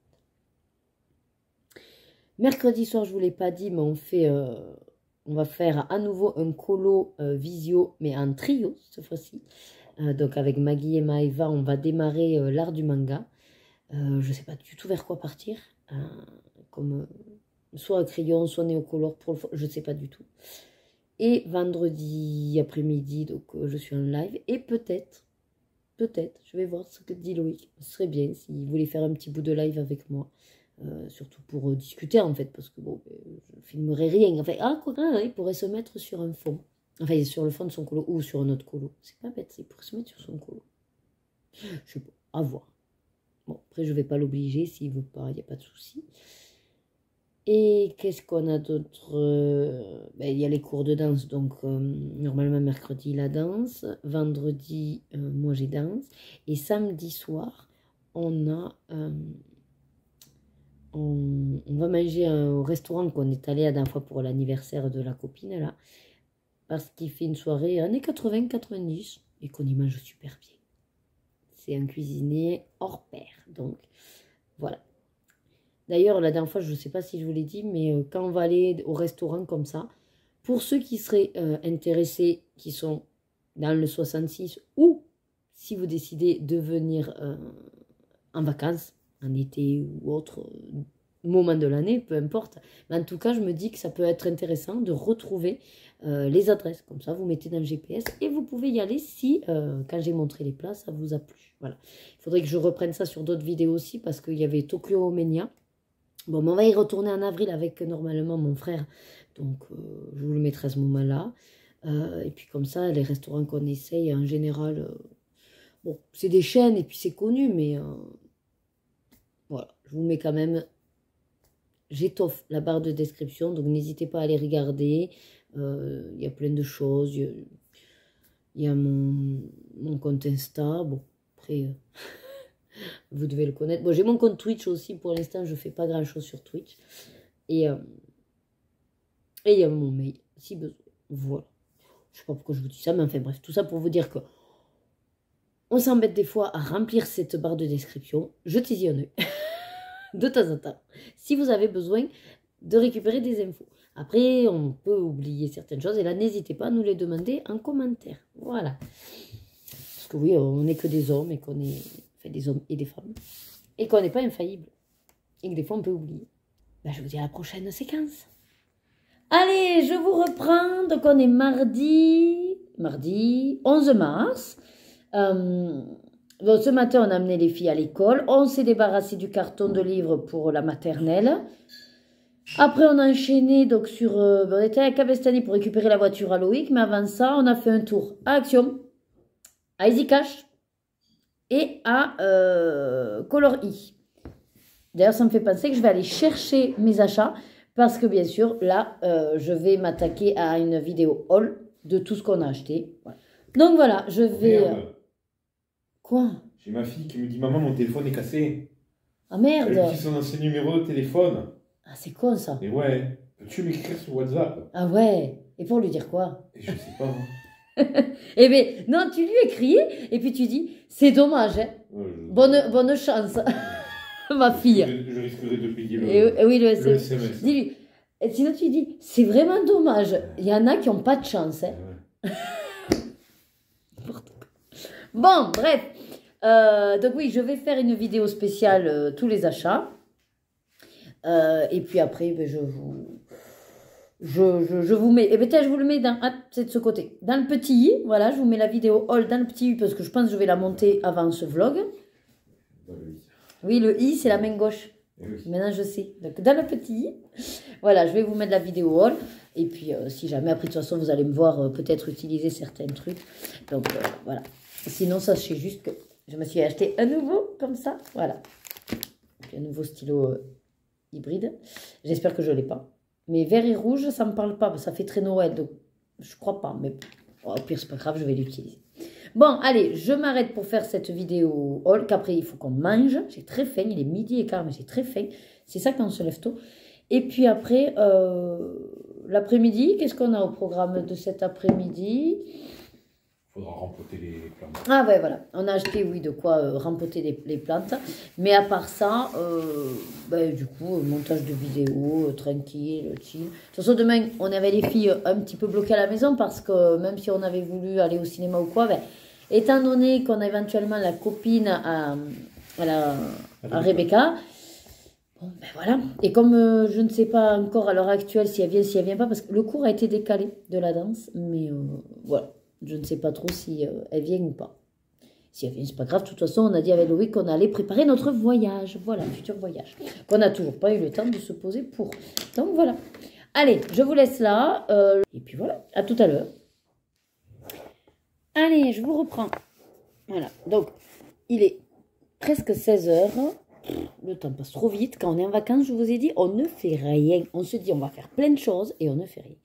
Mercredi soir, je ne vous l'ai pas dit, mais on va faire à nouveau un colo visio, mais en trio cette fois-ci. Donc avec Maggie et Maëva, on va démarrer l'art du manga. Je ne sais pas du tout vers quoi partir. Comme soit à crayon, soit néocolore, je ne sais pas du tout. Et vendredi après-midi, donc je suis en live. Et peut-être, je vais voir ce que dit Loïc. Ce serait bien s'il voulait faire un petit bout de live avec moi. Surtout pour discuter en fait, parce que bon, je filmerai rien. Enfin, il pourrait se mettre sur un fond. Enfin, sur le fond de son colo ou sur un autre colo. C'est pas bête, il pourrait se mettre sur son colo. Je sais pas, à voir. Bon, après, je vais pas l'obliger. S'il veut pas, il n'y a pas de souci. Et qu'est-ce qu'on a d'autre? Il y a les cours de danse. Donc, normalement, mercredi, la danse. Vendredi, moi, j'ai danse. Et samedi soir, on a... on va manger au restaurant qu'on est allé la dernière fois pour l'anniversaire de la copine, là. Parce qu'il fait une soirée années 80-90 et qu'on y mange super bien. C'est un cuisinier hors pair. Donc, voilà. D'ailleurs, la dernière fois, je ne sais pas si je vous l'ai dit, mais quand on va aller au restaurant comme ça, pour ceux qui seraient intéressés, qui sont dans le 66, ou si vous décidez de venir en vacances, en été ou autre moment de l'année, peu importe. Mais en tout cas, je me dis que ça peut être intéressant de retrouver les adresses. Comme ça, vous mettez dans le GPS et vous pouvez y aller si, quand j'ai montré les plats, ça vous a plu. Voilà. Il faudrait que je reprenne ça sur d'autres vidéos aussi parce qu'il y avait Tokyo Omenia. Bon, mais on va y retourner en avril avec normalement mon frère. Donc, je vous le mettrai à ce moment-là. Et puis comme ça, les restaurants qu'on essaye, en général, bon, c'est des chaînes et puis c'est connu, mais... voilà, je vous mets quand même, j'étoffe la barre de description, donc n'hésitez pas à aller regarder. Il y a plein de choses. Il y a mon compte Insta. Bon, après, vous devez le connaître. Bon, j'ai mon compte Twitch aussi. Pour l'instant, je ne fais pas grand-chose sur Twitch. Et il y a mon mail, si besoin. Voilà. Je ne sais pas pourquoi je vous dis ça, mais enfin bref, tout ça pour vous dire que on s'embête des fois à remplir cette barre de description. Jetez-y un œil. De temps en temps. Si vous avez besoin de récupérer des infos. Après, on peut oublier certaines choses. Et là, n'hésitez pas à nous les demander en commentaire. Voilà. Parce que oui, on n'est que des hommes et qu'on est... Enfin, des hommes et des femmes. Et qu'on n'est pas infaillible. Et que des fois, on peut oublier. Ben, je vous dis à la prochaine séquence. Allez, je vous reprends. Donc, on est mardi 11 mars. Donc, ce matin, on a amené les filles à l'école. On s'est débarrassé du carton de livres pour la maternelle. Après, on a enchaîné donc sur... on était à Cabestany pour récupérer la voiture à Loïc. Mais avant ça, on a fait un tour à Action, à Easy Cash et à Color E. D'ailleurs, ça me fait penser que je vais aller chercher mes achats. Parce que bien sûr, là, je vais m'attaquer à une vidéo haul de tout ce qu'on a acheté. Voilà. Donc voilà, je vais... Quoi? J'ai ma fille qui me dit « Maman, mon téléphone est cassé. » Ah merde! Elle dit son ancien numéro de téléphone. Ah, c'est con ça. Et ouais, peux-tu m'écrire sur WhatsApp? Ah ouais, et pour lui dire quoi? Et je sais pas. Hein. Eh bien, non, tu lui écris et puis tu dis « C'est dommage, hein. Ouais, Bonne chance, ma fille. » Je risquerais de payer oui, le SMS. Dis-lui. Et sinon, tu dis « C'est vraiment dommage. Il y en a qui n'ont pas de chance. Hein. » Bon, bref. Donc oui, je vais faire une vidéo spéciale tous les achats. Et puis après, ben, je vous mets... Et peut-être je vous le mets dans... Ah, c'est de ce côté. Dans le petit i. Voilà, je vous mets la vidéo haul dans le petit i parce que je pense que je vais la monter avant ce vlog. Oui, le i, c'est la main gauche. Oui. Maintenant, je sais. Donc, dans le petit i, voilà, je vais vous mettre la vidéo haul. Et puis, si jamais, après, de toute façon, vous allez me voir peut-être utiliser certains trucs. Donc, voilà. Sinon, sachez juste que je me suis acheté un nouveau, comme ça. Voilà. Un nouveau stylo hybride. J'espère que je ne l'ai pas. Mais vert et rouge, ça ne me parle pas. Ça fait très Noël, donc je crois pas. Mais au pire, c'est pas grave, je vais l'utiliser. Bon, allez, je m'arrête pour faire cette vidéo haul, qu'après, il faut qu'on mange. J'ai très faim, il est 12h15, mais j'ai très faim. C'est ça quand on se lève tôt. Et puis après, l'après-midi, qu'est-ce qu'on a au programme de cet après-midi? Il faudra rempoter les plantes. Ah ouais, voilà. On a acheté, oui, de quoi rempoter les plantes. Mais à part ça, du coup, montage de vidéos, tranquille, chill. De toute façon, demain, on avait les filles un petit peu bloquées à la maison parce que même si on avait voulu aller au cinéma ou quoi, étant donné qu'on a éventuellement la copine à Rebecca, bon, voilà. Et comme je ne sais pas encore à l'heure actuelle si elle vient pas, parce que le cours a été décalé de la danse, mais voilà. Je ne sais pas trop si elle vient ou pas. Si elle vient, c'est pas grave. De toute façon, on a dit avec Loïc qu'on allait préparer notre voyage. Voilà, futur voyage. Qu'on n'a toujours pas eu le temps de se poser pour. Donc voilà. Allez, je vous laisse là. Et puis voilà, à tout à l'heure. Allez, je vous reprends. Voilà, donc il est presque 16h. Le temps passe trop vite. Quand on est en vacances, je vous ai dit, on ne fait rien. On se dit, on va faire plein de choses et on ne fait rien.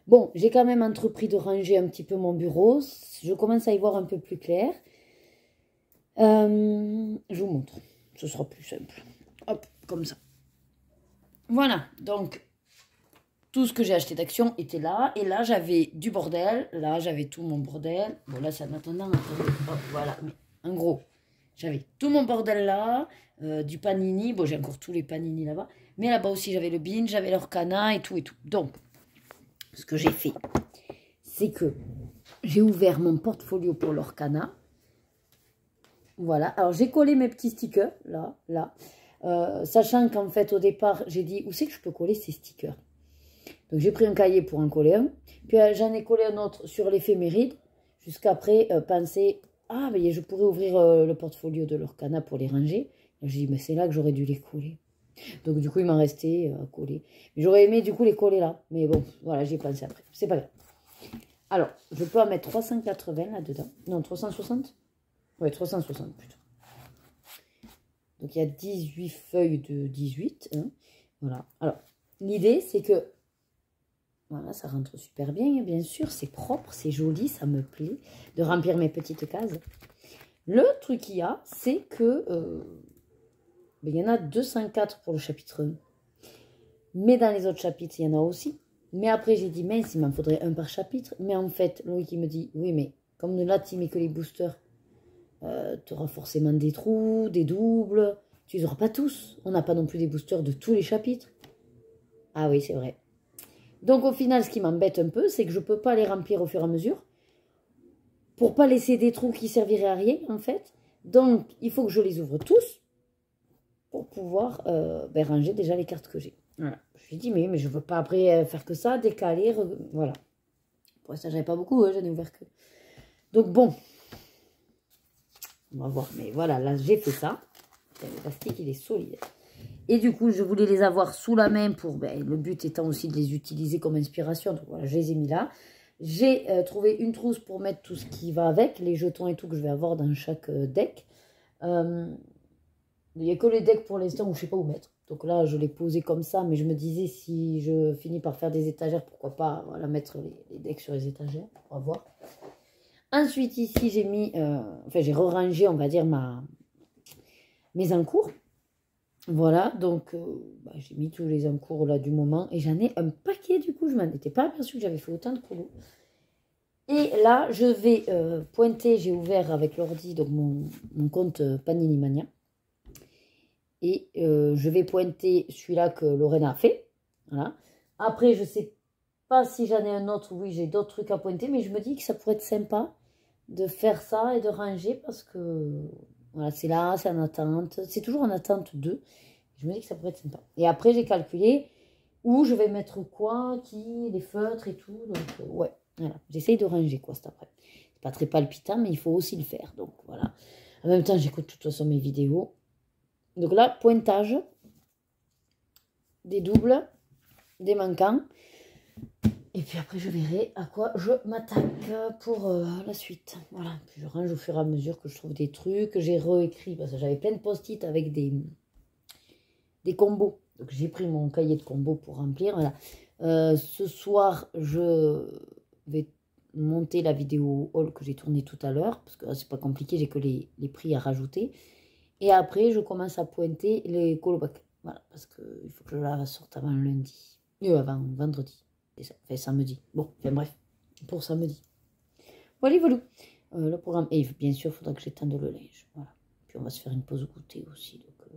Bon, j'ai quand même entrepris de ranger un petit peu mon bureau. Je commence à y voir un peu plus clair. Je vous montre. Ce sera plus simple. Hop, comme ça. Voilà, donc tout ce que j'ai acheté d'Action était là. Et là, j'avais du bordel. Là, j'avais tout mon bordel. Bon, là, c'est en attendant. Attendez. Hop, voilà. Mais en gros, j'avais tout mon bordel là. Du panini. Bon, j'ai encore tous les panini là-bas. Mais là-bas aussi, j'avais le bean, j'avais l'Orcana et tout et tout. Donc, ce que j'ai fait, c'est que j'ai ouvert mon portfolio pour l'Orcana. Voilà. Alors, j'ai collé mes petits stickers, là. Sachant qu'en fait, au départ, j'ai dit, où c'est que je peux coller ces stickers? Donc, j'ai pris un cahier pour en coller un. Puis, j'en ai collé un autre sur l'éphéméride. Jusqu'après, penser, ah, mais je pourrais ouvrir le portfolio de l'Orcana pour les ranger. J'ai dit, mais c'est là que j'aurais dû les coller. Donc, du coup, il m'en restait à coller. J'aurais aimé, du coup, les coller là. Mais bon, voilà, j'y ai pensé après. C'est pas grave. Alors, je peux en mettre 380 là-dedans. Non, 360. Ouais, 360 plutôt. Donc, il y a 18 feuilles de 18. Hein. Voilà. Alors, l'idée, c'est que... Voilà, ça rentre super bien sûr. C'est propre, c'est joli, ça me plaît. De remplir mes petites cases. Le truc qu'il y a, c'est que... il y en a 204 pour le chapitre 1. Mais dans les autres chapitres, il y en a aussi. Mais après, j'ai dit, mince, il m'en faudrait un par chapitre. Mais en fait, Loïc, il me dit, oui, mais comme là, tu mets que les boosters, tu auras forcément des trous, des doubles. Tu les auras pas tous. On n'a pas non plus des boosters de tous les chapitres. Ah oui, c'est vrai. Donc, au final, ce qui m'embête un peu, c'est que je ne peux pas les remplir au fur et à mesure. Pour pas laisser des trous qui serviraient à rien, en fait. Donc, il faut que je les ouvre tous. Pour pouvoir ranger déjà les cartes que j'ai. Voilà. Je lui ai dit, mais je ne veux pas après faire que ça, décaler, voilà. Pour l'instant, j'avais pas beaucoup, j'en ai ouvert que. Donc bon, on va voir. Mais voilà, là, j'ai fait ça. Le plastique, il est solide. Et du coup, je voulais les avoir sous la main pour, le but étant aussi de les utiliser comme inspiration. Donc voilà, je les ai mis là. J'ai trouvé une trousse pour mettre tout ce qui va avec, les jetons et tout que je vais avoir dans chaque deck. Il n'y a que les decks pour l'instant où je ne sais pas où mettre. Donc là, je l'ai posé comme ça. Mais je me disais, si je finis par faire des étagères, pourquoi pas voilà, mettre les decks sur les étagères. On va voir. Ensuite, ici, j'ai mis... j'ai re-rangé, on va dire, mes encours. Voilà. Donc, j'ai mis tous les encours là du moment. Et j'en ai un paquet, du coup. Je m'en étais pas aperçue que j'avais fait autant de colos. Et là, je vais pointer. J'ai ouvert avec l'ordi donc mon compte Panini Mania. Et je vais pointer celui-là que Lorena a fait. Voilà. Après, je ne sais pas si j'en ai un autre. Oui, j'ai d'autres trucs à pointer. Mais je me dis que ça pourrait être sympa de faire ça et de ranger. Parce que voilà, c'est là, c'est en attente. C'est toujours en attente d'eux. Je me dis que ça pourrait être sympa. Et après, j'ai calculé où je vais mettre quoi, les feutres et tout. Donc, ouais, voilà. J'essaye de ranger quoi cet après. C'est pas très palpitant, mais il faut aussi le faire. Donc, voilà. En même temps, j'écoute de toute façon mes vidéos. Donc là, pointage, des doubles, des manquants. Et puis après, je verrai à quoi je m'attaque pour la suite. Voilà, puis je range au fur et à mesure que je trouve des trucs. J'ai réécrit, parce que j'avais plein de post-it avec des combos. Donc j'ai pris mon cahier de combos pour remplir. Voilà. Ce soir, je vais monter la vidéo haul que j'ai tournée tout à l'heure. Parce que c'est pas compliqué, j'ai que les prix à rajouter. Et après, je commence à pointer les colobacs. Voilà, parce qu'il faut que je la sorte avant lundi. Avant vendredi. Enfin, samedi. Bon, enfin bref, pour samedi. Voilà, voilà. Le programme. Et bien sûr, il faudra que j'étende le linge. Voilà. Puis on va se faire une pause goûter aussi. Donc,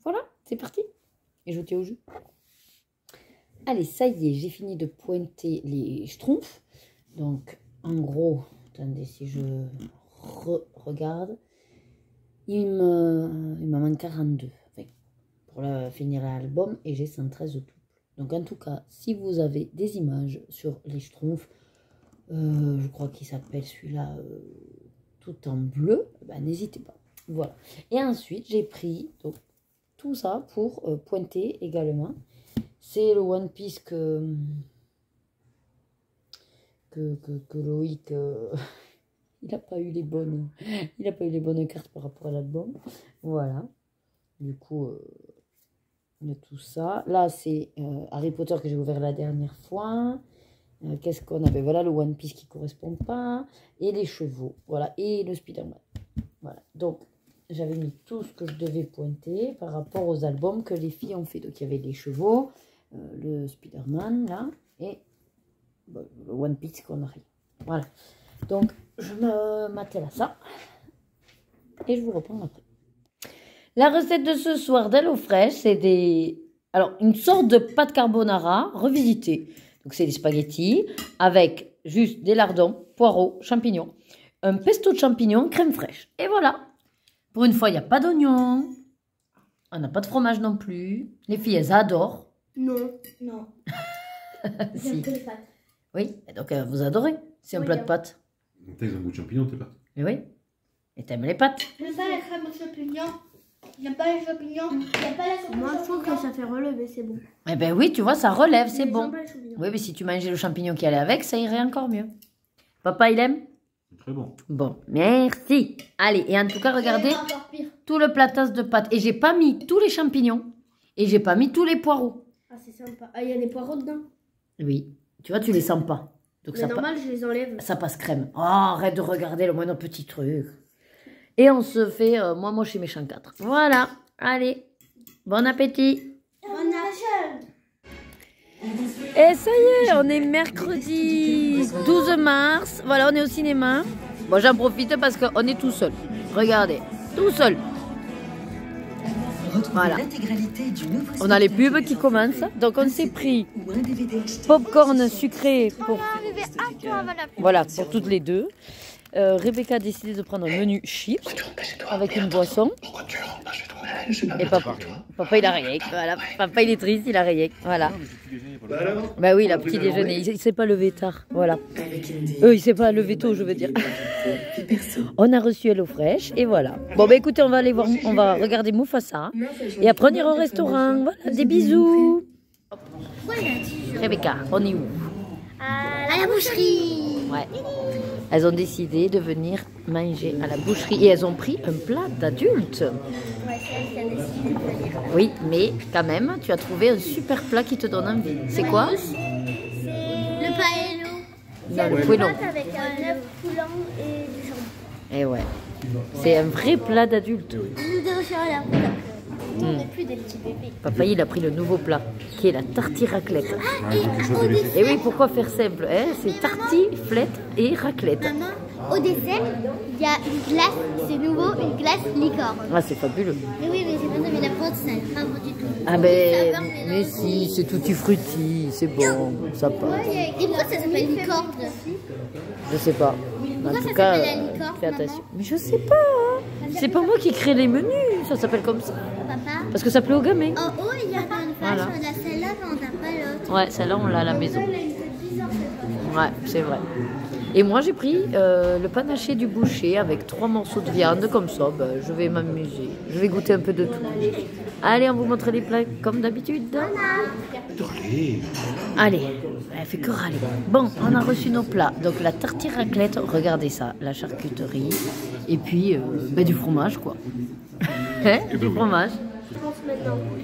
voilà, c'est parti. Et je vous tiens au jus. Allez, ça y est, j'ai fini de pointer les schtroumpfs. Donc, en gros, attendez, si je regarde, il m'en manque 42. Enfin, pour finir l'album, et j'ai 113 tout. Donc en tout cas, si vous avez des images sur les schtroumpfs, je crois qu'il s'appelle celui-là tout en bleu, ben, n'hésitez pas. Voilà. Et ensuite, j'ai pris donc, tout ça pour pointer également. C'est le One Piece que Loïc, il n'a pas eu les bonnes cartes par rapport à l'album. Voilà. Du coup... de tout ça. Là, c'est Harry Potter que j'ai ouvert la dernière fois. Qu'est-ce qu'on avait? Voilà, le One Piece qui ne correspond pas. Et les chevaux. Voilà. Et le Spider-Man. Voilà. Donc, j'avais mis tout ce que je devais pointer par rapport aux albums que les filles ont fait. Donc, il y avait les chevaux, le Spider-Man, là. Et bon, le One Piece qu'on a rien. Voilà. Donc, je me m'attelle à ça. Et je vous reprends après. La recette de ce soir d'HelloFresh, c'est une sorte de pâte carbonara revisitée. Donc, c'est des spaghettis avec juste des lardons, poireaux, champignons, un pesto de champignons, crème fraîche. Et voilà. Pour une fois, il n'y a pas d'oignon. On n'a pas de fromage non plus. Les filles, elles adorent. Non. Si. J'aime que les pâtes. Oui, et donc vous adorez. C'est un plat de pâtes. T'as un goût de champignons, tes pâtes. Et oui. Et t'aimes les pâtes. J'aime pas les crèmes aux champignons. J'aime pas les champignons. J'aime pas la sauce. Moi, je trouve que ça fait relever, c'est bon. Eh ben oui, tu vois, ça relève, c'est bon. J'aime pas les champignons. Oui, mais si tu mangeais le champignon qui allait avec, ça irait encore mieux. Papa, il aime? C'est très bon. Bon, merci. Allez, et en tout cas, regardez Encore pire. tout le platas de pâtes. Et j'ai pas mis tous les champignons. Et j'ai pas mis tous les poireaux. Ah, c'est sympa. Ah, il y a des poireaux dedans. Oui. Tu vois, tu les sens pas. Donc Mais ça, normal, je les enlève. ça passe crème. Oh, arrête de regarder le moindre petit truc. Et on se fait moi chez Méchant 4. Voilà. Allez. Bon appétit. Bon appétit. Et ça y est, on est mercredi 12 mars. Voilà, on est au cinéma. Bon, j'en profite parce qu'on est tout seul. Regardez, tout seul. Voilà. On a les pubs qui commencent. Donc, on s'est pris popcorn sucré pour... Voilà, pour toutes les deux. Rebecca a décidé de prendre un menu chips avec une boisson. Et papa il a rien. Voilà. Papa il est triste, il a rien. Voilà. Bah oui, la petit déjeuner. Il s'est pas levé tard. Voilà. Il s'est pas levé tôt, je veux dire. On a reçu HelloFresh et voilà. Bon bah écoutez, on va aller voir, on va regarder Mufasa et après on ira au restaurant. Voilà, des bisous. Rebecca, on est où? À la boucherie. Ouais. Elles ont décidé de venir manger à la boucherie et elles ont pris un plat d'adulte. Ouais, c'est elle qui a décidé de venir. Oui, mais quand même, tu as trouvé un super plat qui te donne envie. C'est quoi? C'est le paello. Non, le C'est poêlon. une pâte avec un œuf coulant et du jambon. Eh ouais. C'est un vrai plat d'adulte. Nous devons faire la pâte. On n'est plus des petits bébés. Papa, il a pris le nouveau plat, qui est la tartiflette. Ah, et au dessert, Et oui, pourquoi faire simple hein? C'est tartiflette et raclette. maman, au dessert, il y a une glace, c'est nouveau, une glace licorne. Ah, c'est fabuleux. Mais oui, mais c'est pas ça, mais la pâte, ça n'est pas bon du tout. Ah ben, mais si, c'est tutti frutti, c'est bon, ça passe. Et pourquoi ça s'appelle licorne? Je sais pas. En Pourquoi tout ça cas, s'appelle la licorne, fais maman? attention. Mais je sais pas. Hein. C'est pas moi qui crée les menus, ça s'appelle comme ça. Papa? Parce que ça plaît aux gamins. En haut, il y a une vache, Voilà. on a celle-là, mais on n'a pas l'autre. Ouais, celle-là, on l'a à la maison. Elle a une tête bizarre, cette vache. Ouais, c'est vrai. Et moi, j'ai pris le panaché du boucher avec 3 morceaux de viande, comme ça, ben, je vais m'amuser. Je vais goûter un peu de tout. Allez, on vous montre les plats comme d'habitude. Allez, elle fait que râler. Bon, on a reçu nos plats. Donc la tartine raclette, regardez ça, la charcuterie. Et puis ben, du fromage, quoi. Hein, du fromage.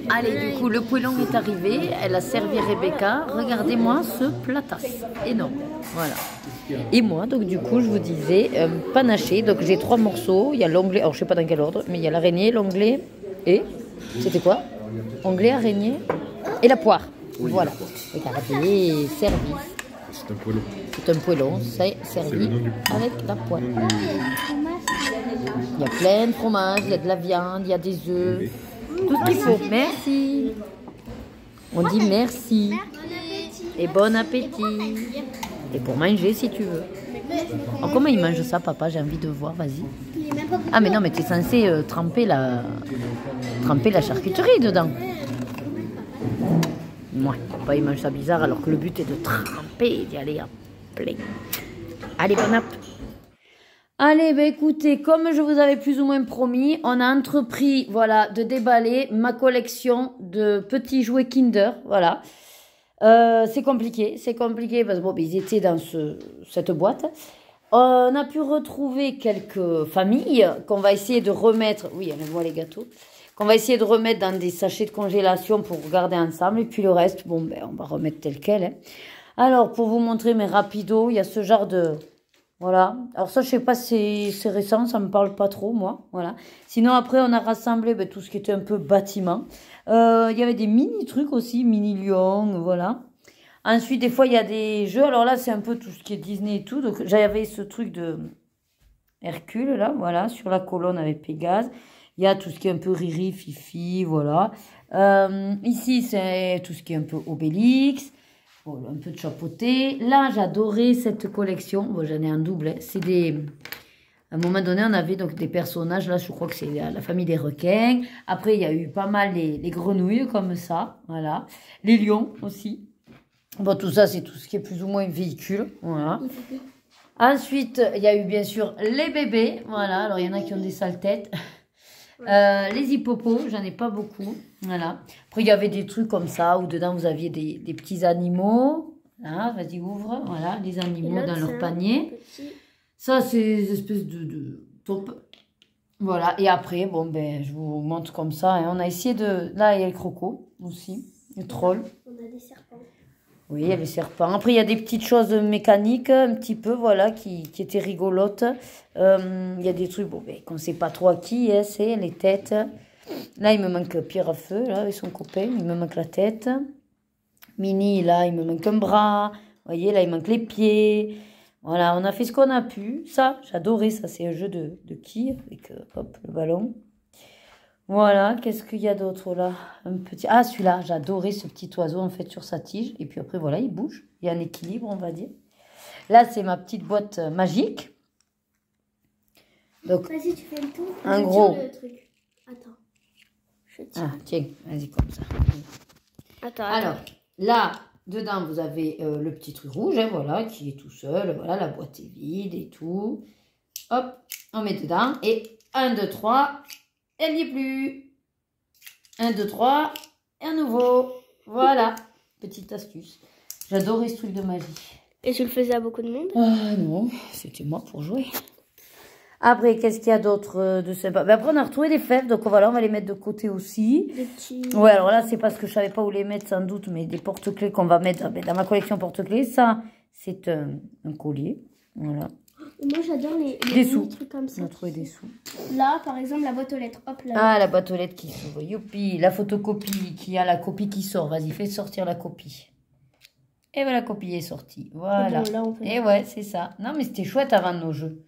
Allez, du coup, le poêlon est arrivé. Elle a servi Rebecca. Regardez-moi ce platasse énorme. Voilà. Et moi, donc du coup, je vous disais, panaché. Donc j'ai 3 morceaux. Il y a l'onglet, alors je sais pas dans quel ordre, mais il y a l'araignée, l'onglet et... C'était quoi? Onglet, araignée et la poire. Oui, voilà. Regardez, servi. C'est un poêlon. C'est un poêlon, c'est servi avec la poire. Il y a plein de fromage, il y a de la viande, il y a des œufs. Tout ce qu'il faut. Merci. On dit merci. Et bon appétit. Et pour manger si tu veux. Oh, comment il mange ça, papa? J'ai envie de voir, vas-y. Ah, mais non, mais tu es censé tremper la charcuterie dedans. Moi, papa, il mange ça bizarre alors que le but est de tremper et d'y aller en plein. Allez, bon app. Allez, ben écoutez, comme je vous avais plus ou moins promis, on a entrepris, voilà, de déballer ma collection de petits jouets Kinder, voilà. C'est compliqué parce que bon, ils étaient dans cette boîte. On a pu retrouver quelques familles qu'on va essayer de remettre, oui, on voit les gâteaux, qu'on va essayer de remettre dans des sachets de congélation pour garder ensemble. Et puis le reste, bon, ben, on va remettre tel quel. Hein. Alors, pour vous montrer mes rapidos, il y a ce genre de... Voilà. Alors ça, je sais pas si c'est récent, ça me parle pas trop, moi. Voilà. Sinon, après, on a rassemblé ben, tout ce qui était un peu bâtiment. Il y avait des mini trucs aussi, mini lions, voilà. Ensuite, des fois, il y a des jeux. Alors là, c'est un peu tout ce qui est Disney et tout. Donc, j'avais ce truc de Hercule, là, voilà, sur la colonne avec Pégase. Il y a tout ce qui est un peu Riri, Fifi, voilà. Ici, c'est tout ce qui est un peu Obélix. Bon, un peu de chapeauté. Là, j'adorais cette collection. Bon, j'en ai un double. Hein. C'est des... À un moment donné, on avait donc des personnages. Là, je crois que c'est la famille des requins. Après, il y a eu pas mal les grenouilles comme ça. Voilà. Les lions aussi. Bon, tout ça, c'est tout ce qui est plus ou moins véhicule. Voilà. Ensuite, il y a eu bien sûr les bébés. Voilà. Alors, il y en a qui ont des sales têtes. Les hippopos, j'en ai pas beaucoup. Voilà. Après, il y avait des trucs comme ça où dedans vous aviez des petits animaux. Là, vas-y, ouvre. Voilà, les animaux dans leur panier. Ça, c'est des espèces de top. Voilà. Et après, bon, ben, je vous montre comme ça. Hein. On a essayé de. Là, il y a le croco aussi. Le troll. On a des serpents. Oui, il y a les serpents. Après, il y a des petites choses mécaniques, un petit peu, voilà, qui étaient rigolotes. Il y a des trucs, bon, ben, qu'on ne sait pas trop à qui, hein, c'est les têtes. Là, il me manque Pierre à Feu, là, avec son copain. Il me manque la tête. Mini, là, il me manque un bras. Vous voyez, là, il manque les pieds. Voilà, on a fait ce qu'on a pu. Ça, j'adorais ça. C'est un jeu de quilles avec, hop, le ballon. Voilà, qu'est-ce qu'il y a d'autre là? Un petit... Ah, celui-là, j'adorais ce petit oiseau en fait sur sa tige. Et puis après, voilà, il bouge. Il y a un équilibre, on va dire. Là, c'est ma petite boîte magique. Donc, vas-y, tu fais le tour. Un gros. Le truc. Attends. Je ah, tiens, vas-y, comme ça. Attends. Alors, là, dedans, vous avez le petit truc rouge, hein, voilà, qui est tout seul. Voilà, la boîte est vide et tout. Hop, on met dedans. Et 1, 2, 3... Elle n'y est plus. 1, 2, 3. Et à nouveau. Voilà. Petite astuce. J'adorais ce truc de magie. Et tu le faisais à beaucoup de monde? Non, c'était moi pour jouer. Après, qu'est-ce qu'il y a d'autre de sympa? Ben après, on a retrouvé des fèves. Donc voilà, on va les mettre de côté aussi. Des petits... Ouais, alors là, c'est parce que je savais pas où les mettre sans doute. Mais des porte-clés qu'on va mettre dans ma collection porte-clés. Ça, c'est un collier. Voilà. Moi, j'adore des sous. trucs comme ça. On a trouvé des sous. Là, par exemple, la boîte aux lettres. Hop, là. Ah, la boîte aux lettres qui s'ouvre. Youpi. La photocopie qui a la copie qui sort. Vas-y, fais sortir la copie. Et voilà, la copie est sortie. Voilà. Bon, là, on peut... Et ouais, c'est ça. Non, mais c'était chouette avant nos jeux.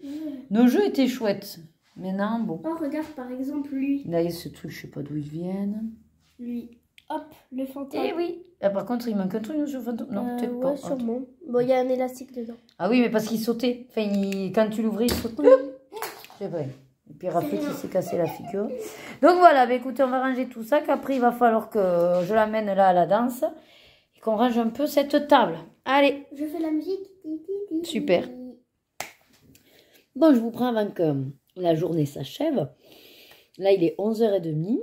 Nos jeux étaient chouettes. Maintenant, bon. Oh, regarde, par exemple, lui. Là, il y a ce truc, je sais pas d'où ils viennent. Lui. Hop, le fantôme. Eh oui. Ah, par contre, il manque un truc sur le fantôme. Non, peut-être ouais, pas. sûrement. Bon, il y a un élastique dedans. Ah oui, mais parce qu'il sautait. Enfin, quand tu l'ouvrais, il sautait. C'est vrai. Et puis Raphaël qui s'est cassé la figure. Donc voilà, bah, écoutez, on va ranger tout ça. Qu'après, il va falloir que je l'amène là à la danse. Et qu'on range un peu cette table. Allez. Je fais la musique. Super. Bon, je vous prends avant que la journée s'achève. Là, il est 11h30.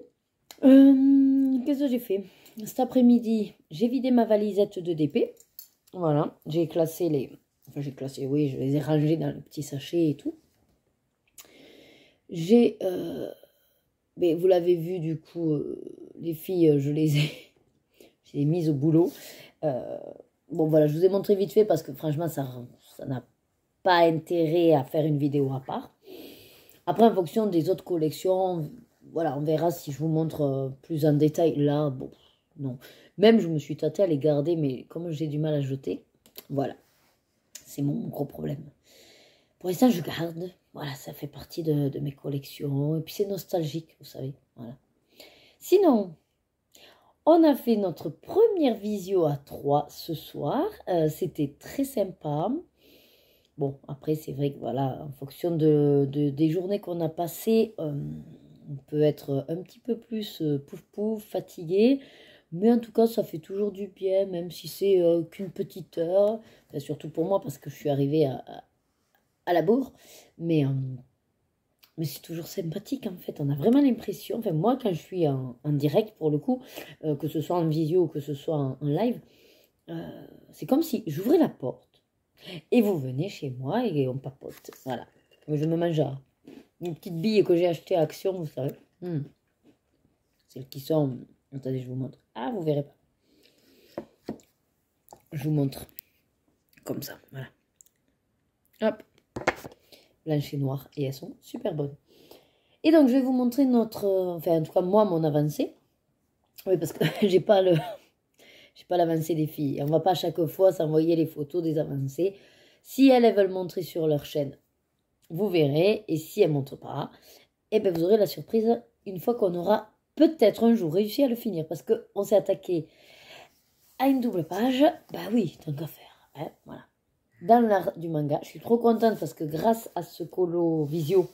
Qu'est-ce que j'ai fait? Cet après-midi, j'ai vidé ma valisette de DP. Voilà, j'ai classé les... Enfin, j'ai classé, oui, je les ai rangés dans le petit sachet et tout. J'ai... Mais vous l'avez vu, du coup, les filles, je les ai mises au boulot. Bon, voilà, je vous ai montré vite fait parce que franchement, ça n'a pas intérêt à faire une vidéo à part. Après, en fonction des autres collections, voilà, on verra si je vous montre plus en détail. Là, bon, non. Même, je me suis tâtée à les garder, mais comme j'ai du mal à jeter, voilà. C'est mon gros problème. Pour l'instant, je garde. Voilà, ça fait partie de mes collections. Et puis, c'est nostalgique, vous savez. Voilà. Sinon, on a fait notre première visio à 3 ce soir. C'était très sympa. Bon, après, c'est vrai que voilà, en fonction des journées qu'on a passées, on peut être un petit peu plus pouf pouf, fatigué. Mais en tout cas, ça fait toujours du bien, même si c'est qu'une petite heure. Enfin, surtout pour moi, parce que je suis arrivée à la bourre. Mais c'est toujours sympathique, en fait. On a vraiment l'impression... Enfin, moi, quand je suis en direct, pour le coup, que ce soit en visio ou que ce soit en live, c'est comme si j'ouvrais la porte. Et vous venez chez moi et on papote. Voilà. Je me mange une petite bille que j'ai achetée à Action, vous savez. Celles qui sont... Attendez, je vous montre. Ah, vous verrez pas. Je vous montre. Comme ça, voilà. Hop. Blanche et noire. Et elles sont super bonnes. Et donc, je vais vous montrer notre... enfin, en tout cas, moi, mon avancée. Oui, parce que j'ai pas l'avancée des filles. On va pas à chaque fois s'envoyer les photos des avancées. Si elles veulent montrer sur leur chaîne, vous verrez. Et si elles ne montrent pas, eh ben vous aurez la surprise une fois qu'on aura peut-être un jour réussi à le finir. Parce qu'on s'est attaqué à une double page. Bah oui, tant qu'à faire. Hein, voilà. Dans l'art du manga. Je suis trop contente parce que grâce à ce colo visio,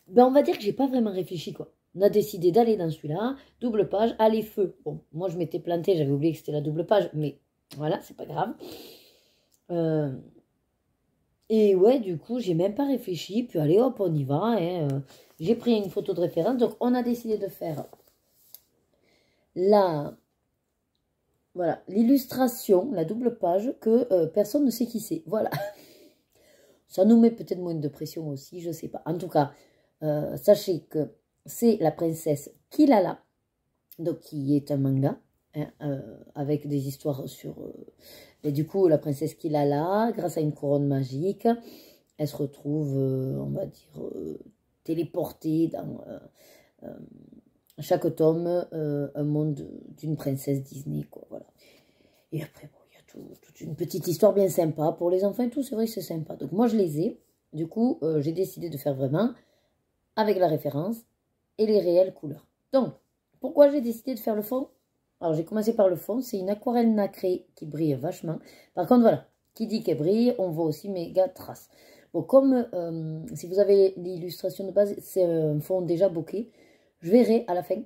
ben on va dire que j'ai pas vraiment réfléchi, quoi. On a décidé d'aller dans celui-là, double page, allez feu. Bon, moi je m'étais plantée, j'avais oublié que c'était la double page, mais voilà, c'est pas grave. Et ouais, du coup, j'ai même pas réfléchi, puis allez hop, on y va. Hein. J'ai pris une photo de référence, donc on a décidé de faire voilà, l'illustration, la double page, que personne ne sait qui c'est. Voilà. Ça nous met peut-être moins de pression aussi, je sais pas. En tout cas, sachez que c'est la princesse Kilala, donc qui est un manga, hein, avec des histoires sur... et du coup, la princesse Kilala, grâce à une couronne magique, elle se retrouve, on va dire, téléportée dans chaque tome, un monde d'une princesse Disney, quoi, voilà. Et après, bon, il y a toute une petite histoire bien sympa pour les enfants et tout, c'est vrai que c'est sympa. Donc moi, je les ai. Du coup, j'ai décidé de faire vraiment avec la référence et les réelles couleurs. Donc, pourquoi j'ai décidé de faire le fond? Alors, j'ai commencé par le fond. C'est une aquarelle nacrée qui brille vachement. Par contre, voilà, qui dit qu'elle brille, on voit aussi méga traces. Bon, comme si vous avez l'illustration de base, c'est un fond déjà bokeh. Je verrai à la fin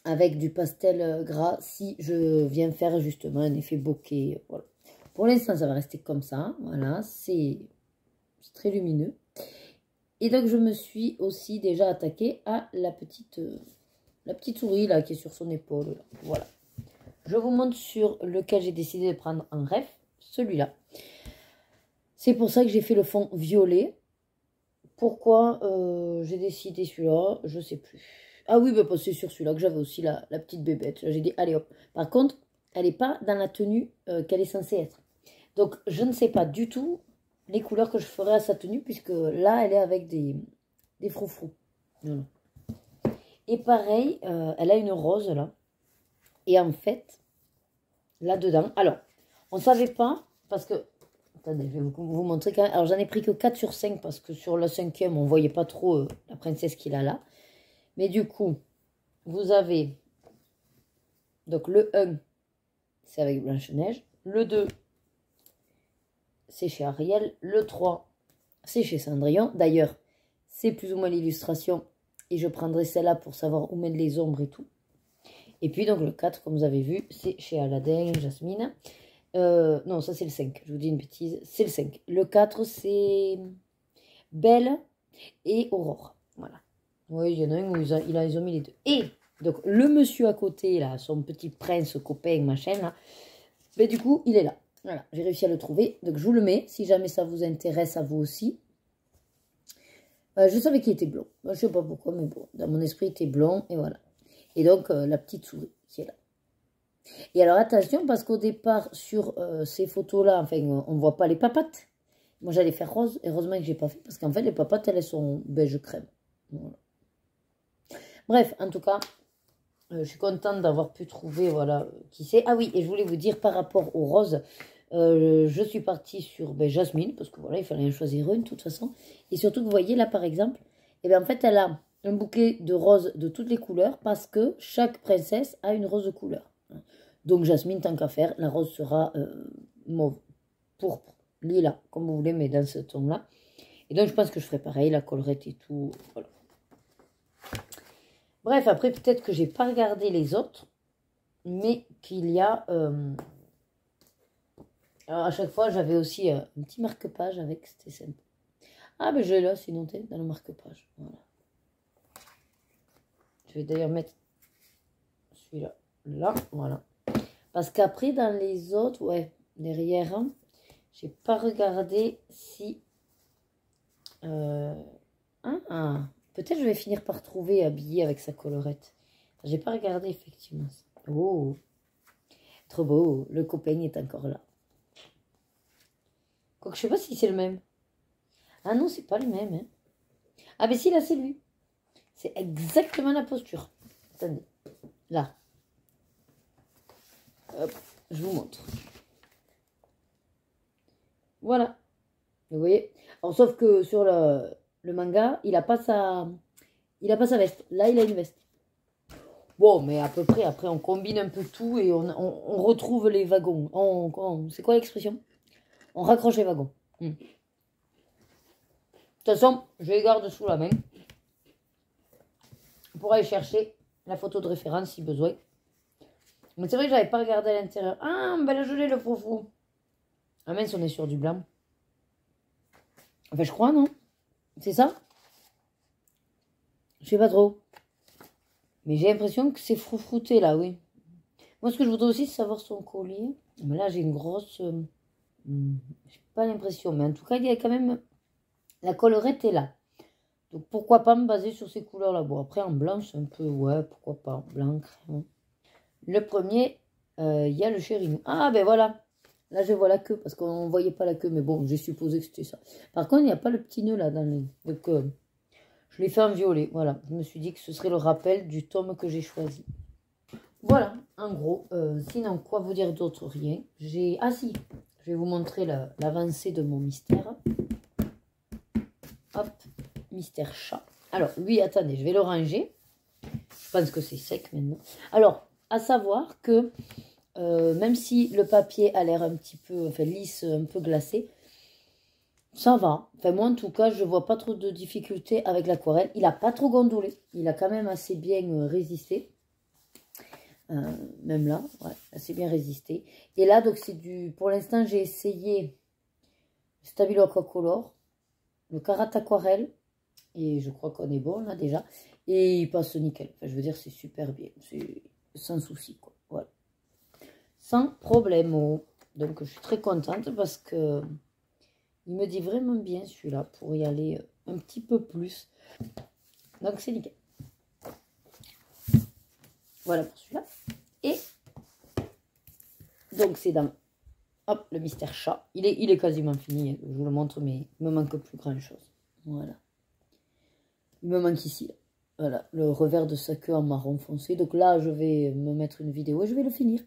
avec du pastel gras si je viens faire justement un effet bokeh. Voilà. Pour l'instant, ça va rester comme ça. Voilà, c'est très lumineux. Et donc, je me suis aussi déjà attaquée à la petite souris là qui est sur son épaule. Là. Voilà. Je vous montre sur lequel j'ai décidé de prendre en ref, celui-là. C'est pour ça que j'ai fait le fond violet. Pourquoi j'ai décidé celui-là, je sais plus. Ah oui, bah, c'est sur celui-là que j'avais aussi la petite bébête. J'ai dit, allez hop. Par contre, elle n'est pas dans la tenue qu'elle est censée être. Donc, je ne sais pas du tout les couleurs que je ferai à sa tenue, puisque là, elle est avec des froufrous. Voilà. Et pareil, elle a une rose, là. Et en fait, là-dedans... Alors, on ne savait pas, parce que... Attendez, je vais vous montrer quand même. Alors, j'en ai pris que 4 sur 5, parce que sur la 5e, on ne voyait pas trop la princesse qu'il a là. Mais du coup, vous avez... Donc, le 1, c'est avec Blanche-Neige. Le 2, c'est chez Ariel. Le 3, c'est chez Cendrillon. D'ailleurs, c'est plus ou moins l'illustration. Et je prendrai celle-là pour savoir où mettre les ombres et tout. Et puis, donc, le 4, comme vous avez vu, c'est chez Aladdin, Jasmine. Non, ça, c'est le 5. Je vous dis une bêtise. C'est le 5. Le 4, c'est Belle et Aurore. Voilà. Oui, il y en a un où ils ont mis les deux. Et donc, le monsieur à côté, là, son petit prince, copain, machin, là, ben, du coup, il est là. Voilà, j'ai réussi à le trouver. Donc, je vous le mets, si jamais ça vous intéresse à vous aussi. Je savais qu'il était blond. Je ne sais pas pourquoi, mais bon, dans mon esprit, il était blond, et voilà. Et donc, la petite souris qui est là. Et alors, attention, parce qu'au départ, sur ces photos-là, enfin, on ne voit pas les papates. Moi, j'allais faire rose. Heureusement que je n'ai pas fait, parce qu'en fait, les papates, elles sont beige crème. Voilà. Bref, en tout cas, je suis contente d'avoir pu trouver, voilà, qui c'est. Ah oui, et je voulais vous dire, par rapport aux roses, je suis partie sur Jasmine, parce que voilà, il fallait en choisir une, de toute façon. Et surtout, vous voyez, là, par exemple, et bien, en fait, elle a un bouquet de roses de toutes les couleurs, parce que chaque princesse a une rose de couleur. Donc, Jasmine, tant qu'à faire, la rose sera mauve, pourpre, lilas, comme vous voulez, mais dans ce ton-là. Et donc, je pense que je ferai pareil, la collerette et tout, voilà. Bref, après, peut-être que j'ai pas regardé les autres, mais qu'il y a... Alors, à chaque fois, j'avais aussi un petit marque-page avec, c'était sympa. Ah, ben, j'ai là, c'est noté dans le marque-page. Voilà. Je vais d'ailleurs mettre celui-là, là, voilà. Parce qu'après, dans les autres, ouais, derrière, hein, j'ai pas regardé si... peut-être je vais finir par trouver habillé avec sa collerette. J'ai pas regardé, effectivement. Oh, trop beau, le copain est encore là. Quoique, je sais pas si c'est le même. Ah non, c'est pas le même. Hein. Ah, mais si, là, c'est lui. C'est exactement la posture. Attendez. Là. Hop, je vous montre. Voilà. Vous voyez. Alors, sauf que sur le manga, il a pas sa veste. Là, il a une veste. Bon, mais à peu près, après, on combine un peu tout et on retrouve les wagons. C'est quoi l'expression? On raccroche les wagons. De toute façon, je les garde sous la main. On pourra aller chercher la photo de référence si besoin. Mais c'est vrai que j'avais pas regardé à l'intérieur. Ah, ben là, je l'ai, le froufrou. Ah mince, on est sur du blanc. Enfin, je crois, non? C'est ça? Je sais pas trop. Mais j'ai l'impression que c'est froufrouté, là, oui. Moi, ce que je voudrais aussi, c'est savoir son collier. Mais là, j'ai une grosse... j'ai pas l'impression. Mais en tout cas, il y a quand même... La collerette est là. Donc, pourquoi pas me baser sur ces couleurs-là. Bon, après, en blanc, c'est un peu... Ouais, pourquoi pas. Blanc, crème. Le premier, il y a le chérinou. Ah, ben voilà. Là, je vois la queue, parce qu'on ne voyait pas la queue. Mais bon, j'ai supposé que c'était ça. Par contre, il n'y a pas le petit nœud, là, dans les... Donc, je l'ai fait en violet. Voilà. Je me suis dit que ce serait le rappel du tome que j'ai choisi. Voilà, en gros. Sinon, quoi vous dire d'autre? Rien. Ah si, je vais vous montrer l'avancée de mon mystère. Hop, mystère chat. Alors, lui, attendez, je vais le ranger. Je pense que c'est sec maintenant. Alors, à savoir que, même si le papier a l'air un petit peu, enfin lisse, un peu glacé, ça va. Enfin, moi, en tout cas, je ne vois pas trop de difficultés avec l'aquarelle. Il n'a pas trop gondolé. Il a quand même assez bien résisté. Même là, ouais, assez bien résisté. Et là, donc, c'est du... Pour l'instant, j'ai essayé Stabilo Aquacolor, le Karat Aquarelle. Et je crois qu'on est bon, là, déjà. Et il passe nickel. Enfin, je veux dire, c'est super bien. C'est sans souci, quoi. Voilà. Sans problème. Donc, je suis très contente parce que... Il me dit vraiment bien celui-là pour y aller un petit peu plus. Donc c'est nickel. Voilà pour celui-là. Et donc c'est dans hop, le mystère chat. Il est quasiment fini. Je vous le montre, mais il me manque plus grand chose. Voilà. Il me manque ici. Là. Voilà, le revers de sa queue en marron foncé. Donc là, je vais me mettre une vidéo et je vais le finir.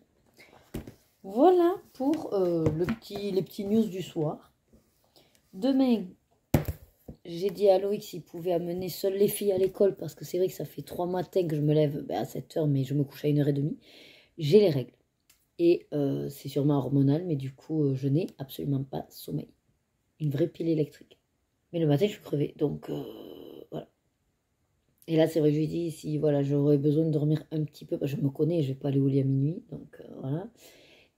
Voilà pour les petits news du soir. Demain, j'ai dit à Loïc s'il pouvait amener seules les filles à l'école, parce que c'est vrai que ça fait 3 matins que je me lève à 7 h, mais je me couche à 1h30. J'ai les règles. Et c'est sûrement hormonal, mais du coup, je n'ai absolument pas sommeil. Une vraie pile électrique. Mais le matin, je suis crevée, donc voilà. Et là, c'est vrai que je lui ai dit, si voilà, j'aurais besoin de dormir un petit peu, je me connais, je ne vais pas aller au lit à minuit, donc voilà.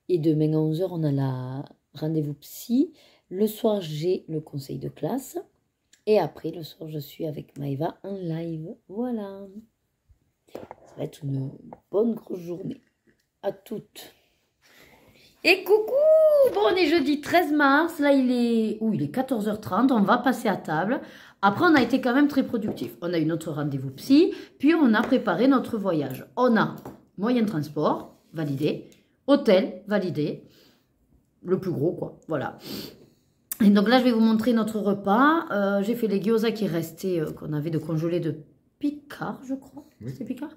Et demain à 11 h, on a la rendez-vous psy. Le soir, j'ai le conseil de classe. Et après, le soir, je suis avec Maëva en live. Voilà. Ça va être une bonne grosse journée. À toutes. Et coucou! Bon, on est jeudi 13 mars. Là, il est 14h30. On va passer à table. Après, on a été quand même très productifs. On a eu notre rendez-vous psy. Puis, on a préparé notre voyage. On a moyen de transport, validé. Hôtel, validé. Le plus gros, quoi. Voilà. Et donc là, je vais vous montrer notre repas. J'ai fait les gyoza qui restaient, qu'on avait de congelés de Picard, je crois. Oui. C'était Picard.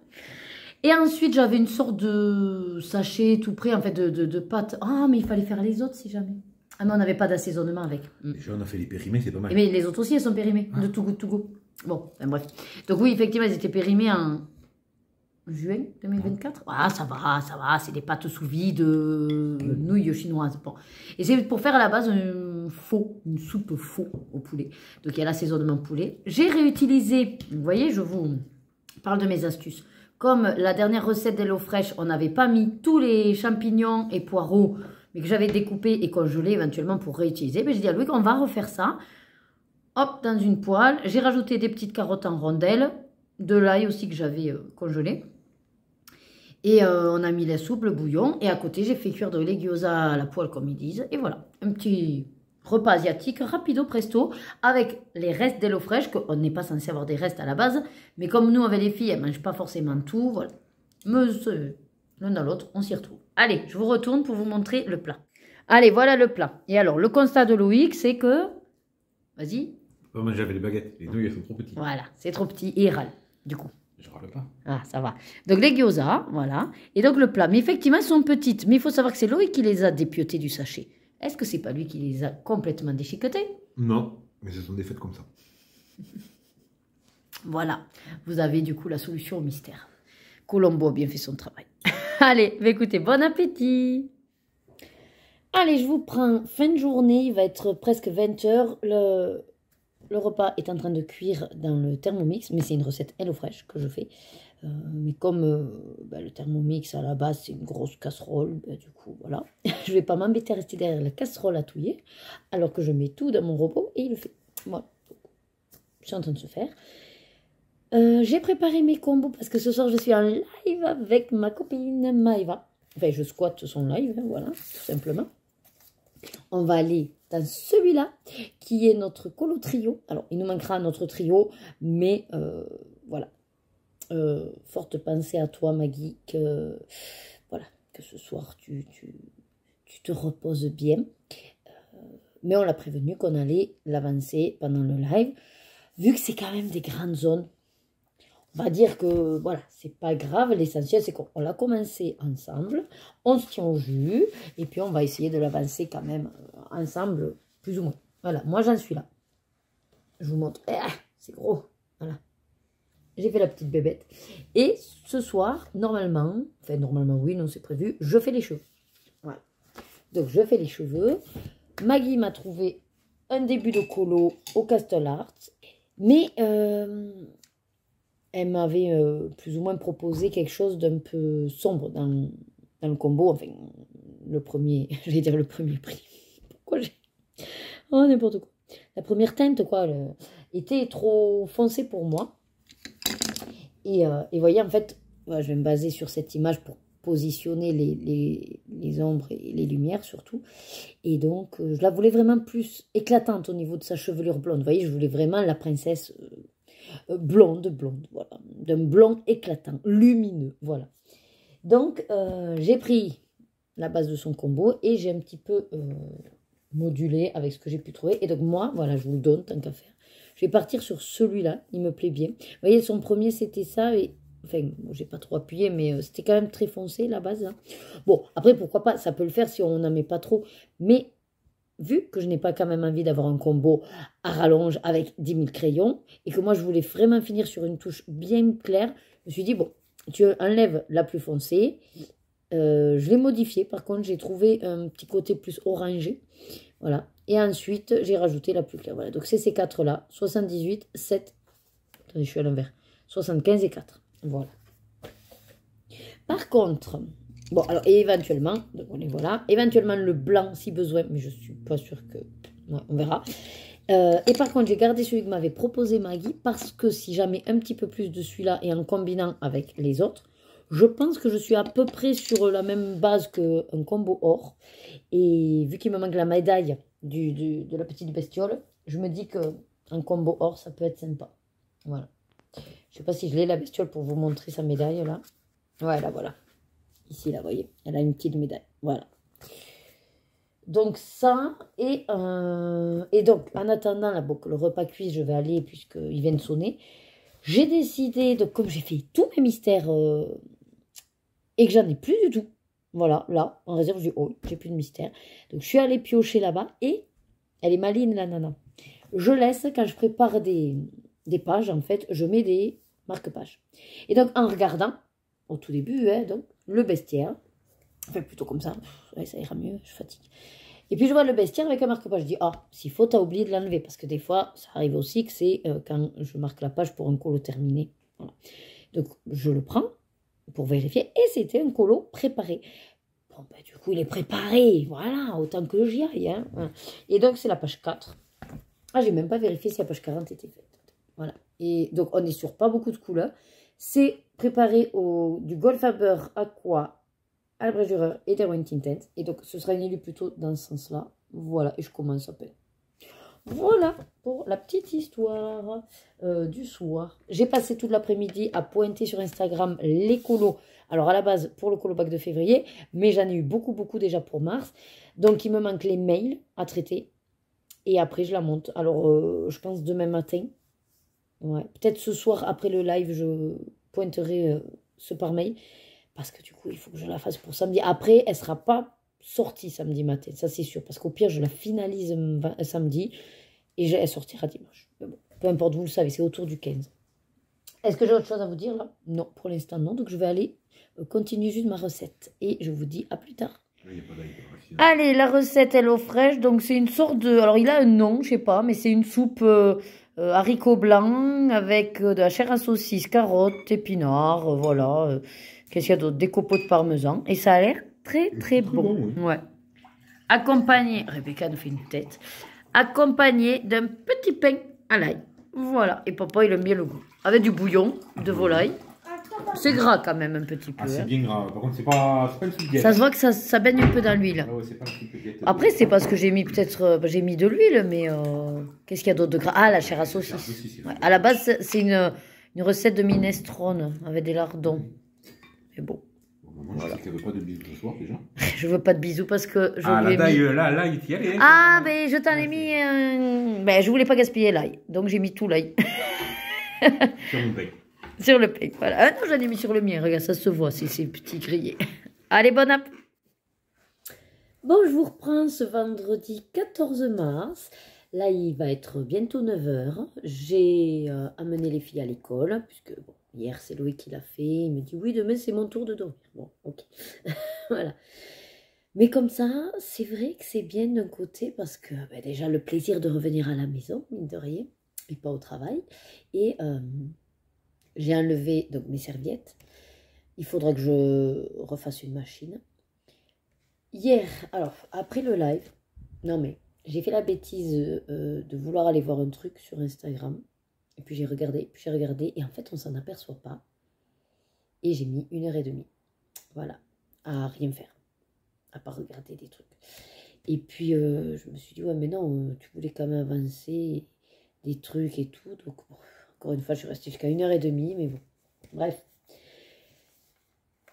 Et ensuite, j'avais une sorte de sachet tout prêt, en fait, de pâtes. Ah, mais il fallait faire les autres, si jamais. Ah, mais on n'avait pas d'assaisonnement avec. Déjà, on a fait les périmés, c'est pas mal. Mais les autres aussi, elles sont périmées, de Too Good To Go. Bon, ben, bref. Donc oui, effectivement, elles étaient périmées en juin 2024. Ah, ça va, c'est des pâtes sous vide, nouilles chinoises. Bon. Et c'est pour faire à la base une soupe faux au poulet. Donc il y a l'assaisonnement poulet. J'ai réutilisé, vous voyez, je vous parle de mes astuces. Comme la dernière recette d'HelloFresh, on n'avait pas mis tous les champignons et poireaux, mais que j'avais découpé et congelé éventuellement pour réutiliser. Mais j'ai dit à Louis qu'on va refaire ça. Hop, dans une poêle. J'ai rajouté des petites carottes en rondelles, de l'ail aussi que j'avais congelé. Et on a mis la soupe, le bouillon. Et à côté, j'ai fait cuire les gyoza à la poêle, comme ils disent. Et voilà, un petit repas asiatique, rapido presto, avec les restes d'HelloFresh, qu'on n'est pas censé avoir des restes à la base. Mais comme nous, avec les filles, elles ne mangent pas forcément tout. Voilà. L'un dans l'autre, on s'y retrouve. Allez, je vous retourne pour vous montrer le plat. Allez, voilà le plat. Et alors, le constat de Loïc, c'est que... Vas-y. Moi, j'avais les baguettes. Les nouilles, elles sont trop petites. Voilà, c'est trop petit. Et il râle, du coup. Je râle pas. Ah, ça va. Donc, les gyoza, voilà. Et donc, le plat. Mais effectivement, elles sont petites. Mais il faut savoir que c'est Loïc qui les a dépiotées du sachet. Est-ce que c'est pas lui qui les a complètement déchiquetées? Non, mais ce sont des fêtes comme ça. Voilà. Vous avez du coup la solution au mystère. Colombo a bien fait son travail. Allez, écoutez, bon appétit. Allez, je vous prends fin de journée. Il va être presque 20 h. Le repas est en train de cuire dans le Thermomix, mais c'est une recette HelloFresh que je fais. Mais comme le Thermomix à la base c'est une grosse casserole, du coup voilà, je vais pas m'embêter à rester derrière la casserole à touiller, alors que je mets tout dans mon robot et il le fait. Voilà, c'est en train de se faire. J'ai préparé mes combos parce que ce soir je suis en live avec ma copine Maëva. Enfin, je squatte son live, hein, voilà, tout simplement. On va aller dans celui-là, qui est notre colo trio. Alors, il nous manquera notre trio, mais voilà. Forte pensée à toi, Maggie, que, voilà, que ce soir, tu te reposes bien. Mais on l'a prévenu qu'on allait l'avancer pendant le live. Vu que c'est quand même des grandes zones, on va dire que, voilà, c'est pas grave. L'essentiel, c'est qu'on l'a commencé ensemble. On se tient au jus. Et puis, on va essayer de l'avancer quand même ensemble, plus ou moins. Voilà, moi, j'en suis là. Je vous montre. C'est gros. Voilà. J'ai fait la petite bébête. Et ce soir, normalement, oui, non, c'est prévu, je fais les cheveux. Voilà. Donc, je fais les cheveux. Maggie m'a trouvé un début de colo au Castle Art. Mais elle m'avait plus ou moins proposé quelque chose d'un peu sombre dans le combo. Enfin, le premier, j'allais dire le premier prix. Pourquoi j'ai... Oh, n'importe quoi. La première teinte, quoi, était trop foncée pour moi. Et voyez, en fait, voilà, je vais me baser sur cette image pour positionner les ombres et les lumières surtout. Et donc, je la voulais vraiment plus éclatante au niveau de sa chevelure blonde. Vous voyez, je voulais vraiment la princesse blonde, voilà. D'un blond éclatant, lumineux, voilà. Donc, j'ai pris la base de son combo et j'ai un petit peu modulé avec ce que j'ai pu trouver. Et donc, moi, voilà, je vous le donne tant qu'à faire. Je vais partir sur celui-là, il me plaît bien. Vous voyez, son premier, c'était ça. Et, enfin, j'ai pas trop appuyé, mais c'était quand même très foncé, la base. Hein. Bon, après, pourquoi pas, ça peut le faire si on n'en met pas trop. Mais vu que je n'ai pas quand même envie d'avoir un combo à rallonge avec 10 000 crayons, et que moi, je voulais vraiment finir sur une touche bien claire, je me suis dit, bon, tu enlèves la plus foncée. Je l'ai modifié, par contre, j'ai trouvé un petit côté plus orangé. Voilà. Et ensuite, j'ai rajouté la plus claire. Voilà. Donc, c'est ces quatre-là. 78, 7. Attendez, je suis à l'envers. 75 et 4. Voilà. Par contre, bon, alors, et éventuellement, donc, voilà. Éventuellement, le blanc, si besoin, mais je ne suis pas sûre que... Ouais, on verra. Et par contre, j'ai gardé celui que m'avait proposé Maggie parce que si jamais un petit peu plus de celui-là et en combinant avec les autres, je pense que je suis à peu près sur la même base qu'un combo or. Et vu qu'il me manque la médaille de la petite bestiole, je me dis qu'un combo or, ça peut être sympa. Voilà. Je sais pas si je l'ai la bestiole pour vous montrer sa médaille là. Voilà, voilà. Ici, là, vous voyez, elle a une petite médaille. Voilà. Donc ça, et donc en attendant là, bon, que le repas cuise, je vais aller puisqu'il vient de sonner. J'ai décidé, de, comme j'ai fait tous mes mystères et que j'en ai plus du tout, voilà, là, en réserve, je dis, oh, j'ai plus de mystère. Donc je suis allée piocher là-bas et elle est maligne la nana. Je laisse, quand je prépare des pages, en fait, je mets des marque-pages. Et donc en regardant, au tout début, hein, donc, le bestiaire, enfin plutôt comme ça, ouais, ça ira mieux, je fatigue. Et puis je vois le bestiaire avec un marque-page, je dis, ah, s'il faut, t'as oublié de l'enlever, parce que des fois, ça arrive aussi que c'est quand je marque la page pour un colo terminé. Voilà. Donc je le prends pour vérifier, et c'était un colo préparé. Bon, ben, du coup, il est préparé, voilà, autant que j'y aille. Hein. Et donc c'est la page 4. Ah, j'ai même pas vérifié si la page 40 était faite. Voilà. Et donc on est sur pas beaucoup de couleurs. C'est préparé du Goldfaber Aqua, Albrecht et Derwent Tinted. Et donc, ce sera une élu plutôt dans ce sens-là. Voilà, et je commence à peine. Voilà pour la petite histoire du soir. J'ai passé toute l'après-midi à pointer sur Instagram les colos. Alors, à la base, pour le colo bac de février, mais j'en ai eu beaucoup, beaucoup déjà pour mars. Donc, il me manque les mails à traiter. Et après, je la monte. Alors, je pense demain matin. Ouais, peut-être ce soir, après le live, je pointerai ce par mail. Parce que du coup, il faut que je la fasse pour samedi. Après, elle ne sera pas sortie samedi matin. Ça, c'est sûr. Parce qu'au pire, je la finalise samedi. Et elle sortira dimanche. Mais bon, peu importe, vous le savez, c'est autour du 15. Est-ce que j'ai autre chose à vous dire là? Non, pour l'instant, non. Donc, je vais aller continuer juste ma recette. Et je vous dis à plus tard. Allez, la recette, elle est au fraîche. Donc, c'est une sorte de... Alors, il a un nom, je sais pas, mais c'est une soupe... haricots blancs avec de la chair à saucisse, carottes, épinards, voilà. Qu'est-ce qu'il y a d'autre? Des copeaux de parmesan. Et ça a l'air très, très bon. Oui. Ouais. Accompagné, Rebecca nous fait une tête, accompagné d'un petit pain à l'ail. Voilà. Et papa, il aime bien le goût. Avec du bouillon de volaille. C'est gras quand même un petit peu. Ah, c'est bien gras. Par contre, c'est pas une soupe. Ça se voit que ça baigne un peu dans l'huile. Ah ouais, c'est pas une soupe. Après, c'est parce que j'ai mis peut-être... j'ai mis de l'huile, mais... qu'est-ce qu'il y a d'autre de gras? Ah, la chair à saucisse. Ouais. À la base, c'est une recette de minestrone avec des lardons. Mais bon. Voilà. Tu veux pas de bisous ce soir déjà? Je veux pas de bisous parce que je lui ai mis... là, il t'y allait. Ah, ben je t'en ai mis... Ben, je voulais pas gaspiller l'ail. Donc, j'ai mis tout l'ail. Sur le pain. Sur le pain, voilà. Ah non, j'en ai mis sur le mien. Regarde, ça se voit, c'est ces petits grillés. Allez, bon app. Bon, je vous reprends ce vendredi 14 mars. Là, il va être bientôt 9 h. J'ai amené les filles à l'école, puisque bon, hier, c'est Loïc qui l'a fait. Il me dit, oui, demain, c'est mon tour de dormir. Bon, ok. Voilà. Mais comme ça, c'est vrai que c'est bien d'un côté, parce que ben, déjà, le plaisir de revenir à la maison, mine de rien, et pas au travail. Et j'ai enlevé donc, mes serviettes. Il faudra que je refasse une machine. Hier, alors, après le live, non mais, j'ai fait la bêtise de vouloir aller voir un truc sur Instagram. Et puis j'ai regardé, et en fait, on s'en aperçoit pas. Et j'ai mis 1h30, voilà, à rien faire, à part regarder des trucs. Et puis, je me suis dit, ouais, mais non, tu voulais quand même avancer des trucs et tout. Donc, bon, encore une fois, je suis restée jusqu'à 1h30, mais bon, bref.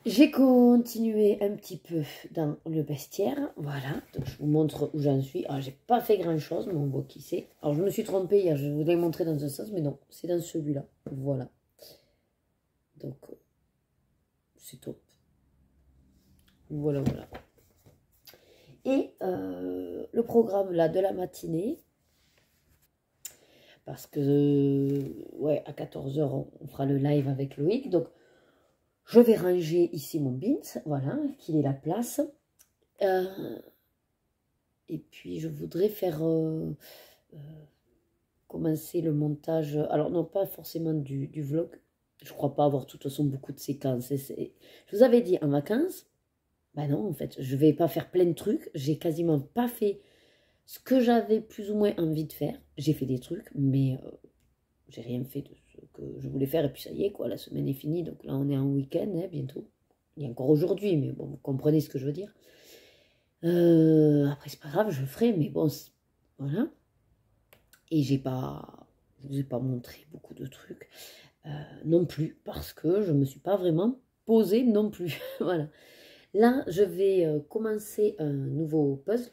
J'ai continué un petit peu dans le vestiaire, voilà, donc je vous montre où j'en suis. Alors, j'ai pas fait grand chose, mais on voit qui c'est. Alors, je me suis trompée hier, je voulais montrer dans un sens, mais non, c'est dans celui-là, voilà. Donc, c'est top. Voilà, voilà. Et le programme, là, de la matinée, parce que, ouais, à 14 h, on fera le live avec Loïc, donc, je vais ranger ici mon bins, voilà, qu'il ait la place. Et puis, je voudrais faire commencer le montage. Alors, non, pas forcément du vlog. Je ne crois pas avoir de toute façon beaucoup de séquences. Je vous avais dit, en vacances, ben non, en fait, je ne vais pas faire plein de trucs. J'ai quasiment pas fait ce que j'avais plus ou moins envie de faire. J'ai fait des trucs, mais j'ai rien fait de ce que je voulais faire. Et puis ça y est, quoi, la semaine est finie. Donc là, on est en week-end, hein, bientôt. Il y a encore aujourd'hui, mais bon, vous comprenez ce que je veux dire. Après, c'est pas grave, je le ferai, mais bon, voilà. Et je vous ai pas montré beaucoup de trucs non plus, parce que je me suis pas vraiment posée non plus. Voilà. Là, je vais commencer un nouveau puzzle.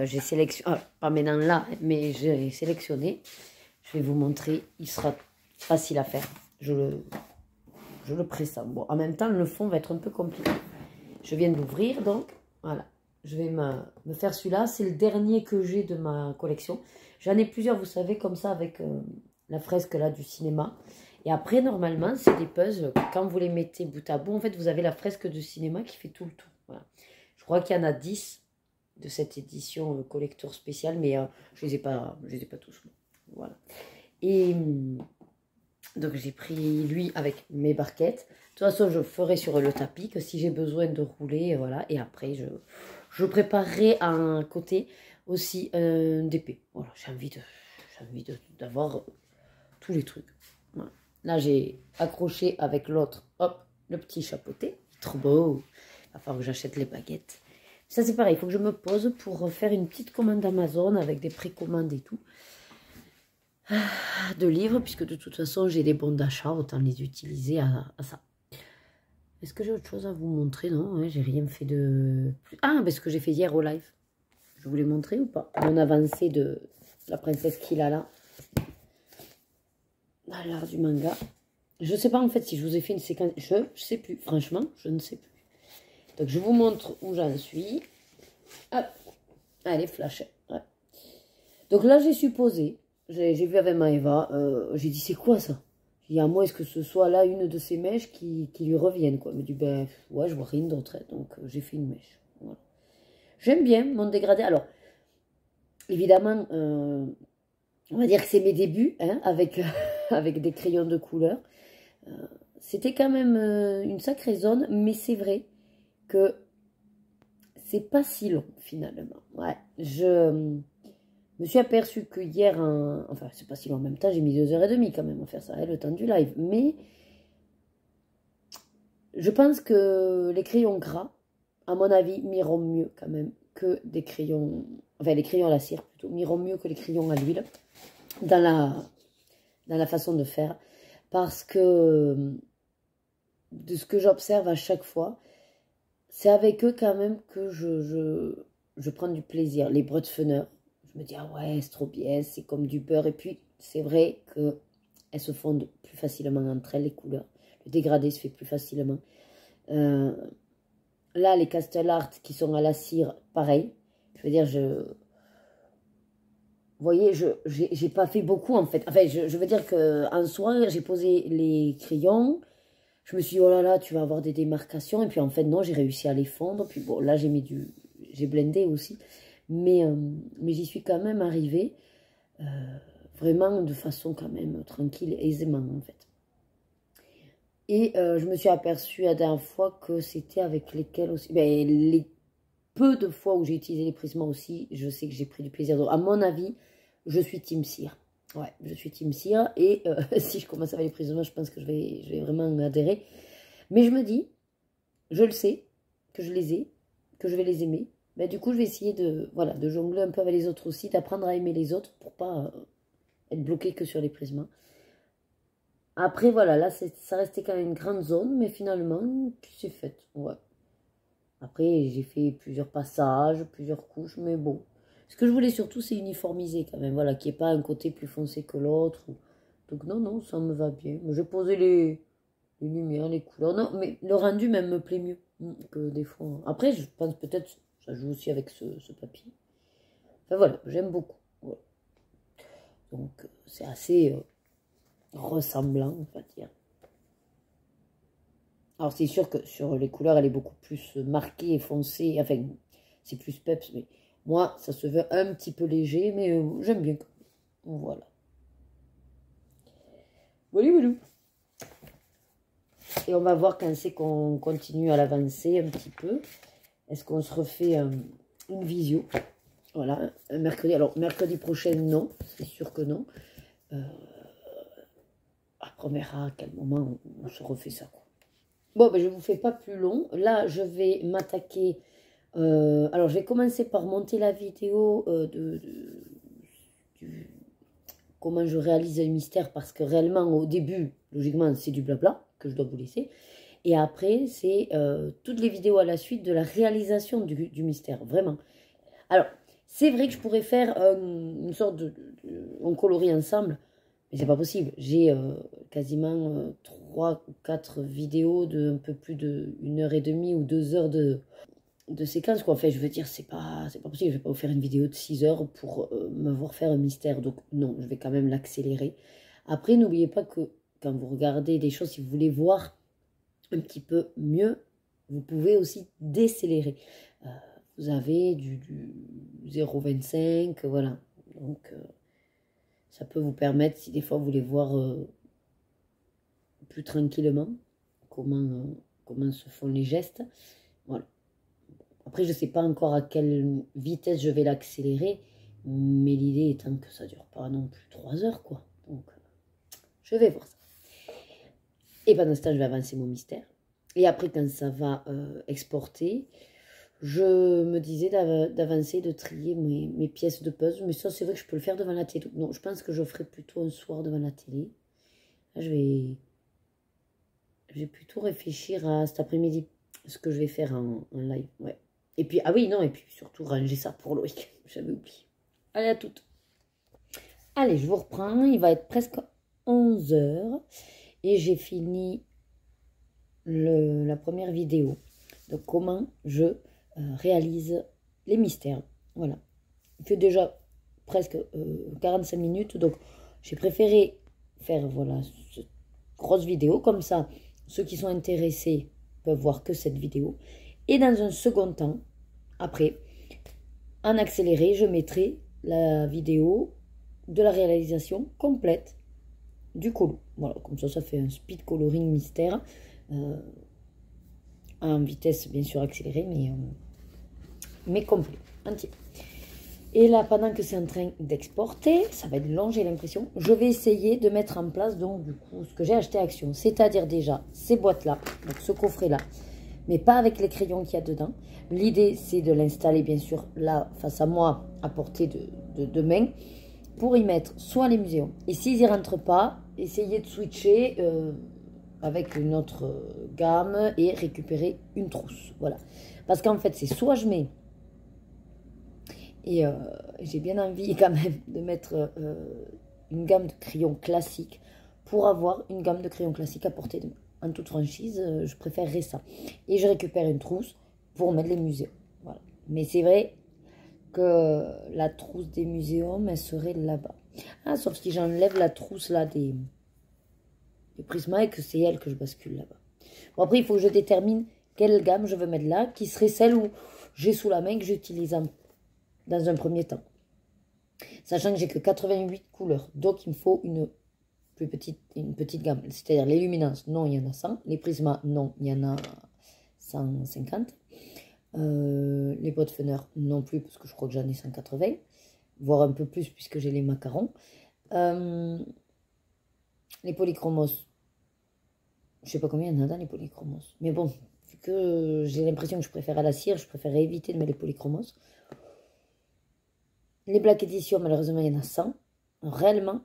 J'ai sélectionné, pas maintenant là, mais j'ai sélectionné. Je vais vous montrer, il sera facile à faire. Je le pressens. Bon, en même temps, le fond va être un peu compliqué. Je viens de l'ouvrir, donc voilà. Je vais me faire celui-là. C'est le dernier que j'ai de ma collection. J'en ai plusieurs, vous savez, comme ça, avec la fresque là du cinéma. Et après, normalement, c'est des puzzles. Quand vous les mettez bout à bout, en fait, vous avez la fresque du cinéma qui fait tout le tour. Voilà. Je crois qu'il y en a 10 de cette édition collector spéciale, mais je les ai pas tous. Voilà. Et donc, j'ai pris lui avec mes barquettes. De toute façon, je ferai sur le tapis, que si j'ai besoin de rouler, voilà. Et après, je préparerai à un côté aussi d'épée. Voilà, j'ai envie d'avoir tous les trucs. Voilà. Là, j'ai accroché avec l'autre, hop, le petit chapeauté. Trop beau. Il va falloir que j'achète les baguettes. Ça, c'est pareil, il faut que je me pose pour faire une petite commande Amazon avec des précommandes et tout. De livres, puisque de toute façon, j'ai des bons d'achat, autant les utiliser à ça. Est-ce que j'ai autre chose à vous montrer? Non, ouais, j'ai rien fait de... Ah, ben ce que j'ai fait hier au live. Je vous l'ai montré ou pas? Mon avancée de la princesse Kilala. Dans l'art du manga. Je ne sais pas en fait si je vous ai fait une séquence. Je ne sais plus. Franchement, je ne sais plus. Donc je vous montre où j'en suis. Hop. Allez, flash. Ouais. Donc là, j'ai supposé. J'ai vu avec Maëva. J'ai dit, c'est quoi ça? J'ai dit, à moi, est-ce que ce soit là une de ces mèches qui lui reviennent, quoi? Elle me dit, ben, ouais, je vois rien d'autre. Hein. Donc j'ai fait une mèche. Voilà. J'aime bien mon dégradé. Alors, évidemment, on va dire que c'est mes débuts, hein, avec des crayons de couleur. C'était quand même une sacrée zone, mais c'est vrai que c'est pas si long, finalement. Ouais, je me suis aperçue que hier, enfin, c'est pas si long en même temps, j'ai mis 2h30 quand même à faire ça, hein, le temps du live. Mais je pense que les crayons gras, à mon avis, m'iront mieux quand même que des crayons... Enfin, les crayons à la cire, plutôt, m'iront mieux que les crayons à l'huile dans la façon de faire. Parce que, de ce que j'observe à chaque fois, c'est avec eux quand même que je prends du plaisir. Les Brutfener, je me dis, ah ouais, c'est trop bien, c'est comme du beurre. Et puis, c'est vrai qu'elles se fondent plus facilement entre elles, les couleurs. Le dégradé se fait plus facilement. Là, les Castle Art qui sont à la cire, pareil. Je veux dire, vous voyez, j'ai pas fait beaucoup en fait. Enfin, je veux dire qu'en soi, j'ai posé les crayons. Je me suis dit, oh là là, tu vas avoir des démarcations. Et puis en fait, non, j'ai réussi à les fondre. Puis bon, là, j'ai blendé aussi. Mais j'y suis quand même arrivée vraiment de façon quand même tranquille, aisément en fait. Et je me suis aperçue la dernière fois que c'était avec lesquels aussi. Ben, les peu de fois où j'ai utilisé les prismes aussi, je sais que j'ai pris du plaisir. Donc, à mon avis, je suis team cire. Ouais, je suis team cire. Et si je commence avec les prismes, je pense que je vais vraiment adhérer. Mais je me dis, je le sais, que je les ai, que je vais les aimer. Ben, du coup, je vais essayer de jongler un peu avec les autres aussi, d'apprendre à aimer les autres pour pas être bloqué que sur les prismes. Après, voilà, là, ça restait quand même une grande zone, mais finalement, c'est fait. Ouais. Après, j'ai fait plusieurs passages, plusieurs couches, mais bon. Ce que je voulais surtout, c'est uniformiser quand même, voilà, qu'il n'y ait pas un côté plus foncé que l'autre. Donc non, ça me va bien. J'ai posé les lumières, les couleurs. Non, mais le rendu même me plaît mieux que des fois. Après, je pense peut-être, ça joue aussi avec ce papier. Enfin voilà, j'aime beaucoup. Ouais. Donc, c'est assez... ressemblant, on va dire. Alors, c'est sûr que sur les couleurs, elle est beaucoup plus marquée et foncée. Enfin, c'est plus peps, mais moi, ça se veut un petit peu léger, mais j'aime bien. Voilà. Voilà. Et on va voir quand c'est qu'on continue à l'avancer un petit peu. Est-ce qu'on se refait une visio? Voilà, mercredi. Alors, mercredi prochain, non. C'est sûr que non. Après, on verra à quel moment on se refait ça, quoi. Bon, ben, je ne vous fais pas plus long. Là, je vais m'attaquer... alors, je vais commencer par monter la vidéo comment je réalise un mystère. Parce que réellement, au début, logiquement, c'est du blabla que je dois vous laisser. Et après, c'est toutes les vidéos à la suite de la réalisation du mystère. Vraiment. Alors, c'est vrai que je pourrais faire une sorte on colorie ensemble. Mais c'est pas possible. J'ai quasiment 3 ou 4 vidéos de un peu plus de 1h30 ou 2 heures de séquence, quoi. En fait, je veux dire, c'est pas possible. Je vais pas vous faire une vidéo de 6 heures pour me voir faire un mystère. Donc, non, je vais quand même l'accélérer. Après, n'oubliez pas que quand vous regardez des choses, si vous voulez voir un petit peu mieux, vous pouvez aussi décélérer. Vous avez du 0,25, voilà. Donc... ça peut vous permettre, si des fois vous voulez voir plus tranquillement comment se font les gestes. Voilà. Après, je ne sais pas encore à quelle vitesse je vais l'accélérer, mais l'idée étant que ça ne dure pas non plus 3 heures, quoi. Donc, je vais voir ça. Et pendant ce temps, je vais avancer mon mystère. Et après, quand ça va exporter, je me disais d'avancer, de trier mes pièces de puzzle. Mais ça, c'est vrai que je peux le faire devant la télé. Non, je pense que je ferai plutôt un soir devant la télé. Là, je vais plutôt réfléchir à cet après-midi, ce que je vais faire en live. Ouais. Et puis, ah oui, non, et puis surtout ranger ça pour Loïc. J'avais oublié. Allez, à toutes. Allez, je vous reprends. Il va être presque 11 h. Et j'ai fini la première vidéo. Donc, comment je... réalise les mystères. Voilà. Il fait déjà presque 45 minutes. Donc, j'ai préféré faire voilà, cette grosse vidéo. Comme ça, ceux qui sont intéressés peuvent voir que cette vidéo. Et dans un second temps, après, en accéléré, je mettrai la vidéo de la réalisation complète du colo. Voilà, comme ça fait un speed coloring mystère. En vitesse, bien sûr, accélérée, mais complet, entier. Et là, pendant que c'est en train d'exporter, ça va être long, j'ai l'impression, je vais essayer de mettre en place, donc, du coup, ce que j'ai acheté à Action. C'est-à-dire déjà ces boîtes-là, donc ce coffret-là, mais pas avec les crayons qu'il y a dedans. L'idée, c'est de l'installer, bien sûr, là, face à moi, à portée de main, pour y mettre soit les muséums. Et s'ils n'y rentrent pas, essayez de switcher avec une autre gamme et récupérer une trousse. Voilà. Parce qu'en fait, c'est soit je mets... Et j'ai bien envie quand même de mettre une gamme de crayons classiques pour avoir une gamme de crayons classiques à portée de main. En toute franchise, je préférerais ça. Et je récupère une trousse pour mettre les muséums. Voilà. Mais c'est vrai que la trousse des muséums, elle serait là-bas. Ah, sauf si j'enlève la trousse là des Prisma et que c'est elle que je bascule là-bas. Bon, après, il faut que je détermine quelle gamme je veux mettre là, qui serait celle où j'ai sous la main, que j'utilise dans un premier temps. Sachant que j'ai que 88 couleurs. Donc, il me faut une petite gamme. C'est-à-dire les luminances, non, il y en a 100. Les prismas, non, il y en a 150. Les boîtes fenêtres, non plus, parce que je crois que j'en ai 180. Voire un peu plus, puisque j'ai les macarons. Les polychromos, je sais pas combien il y en a dans les polychromos. Mais bon, vu que j'ai l'impression que je préfère à la cire, je préfère éviter de mettre les polychromos. Les Black Edition, malheureusement, il y en a 100. Réellement,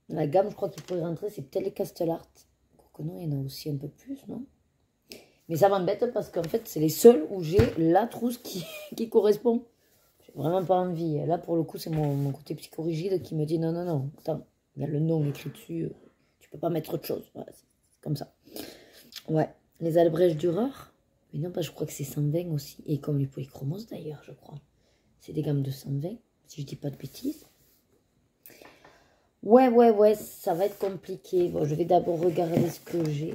la gamme, je crois qu'il pourrait rentrer, c'est peut-être les Castle Art. Quoique non, il y en a aussi un peu plus, non? Mais ça m'embête parce qu'en fait, c'est les seuls où j'ai la trousse qui correspond. J'ai vraiment pas envie. Là, pour le coup, c'est mon côté psychorigide qui me dit non, non, non. Attends, il y a le nom écrit dessus. Tu peux pas mettre autre chose. Voilà, c'est comme ça. Ouais. Les Albrecht Dürer. Mais non, je crois que c'est 120 aussi. Et comme les polychromos d'ailleurs, je crois. C'est des gammes de 120. Si je dis pas de bêtises. Ouais, ça va être compliqué. Bon, je vais d'abord regarder ce que j'ai.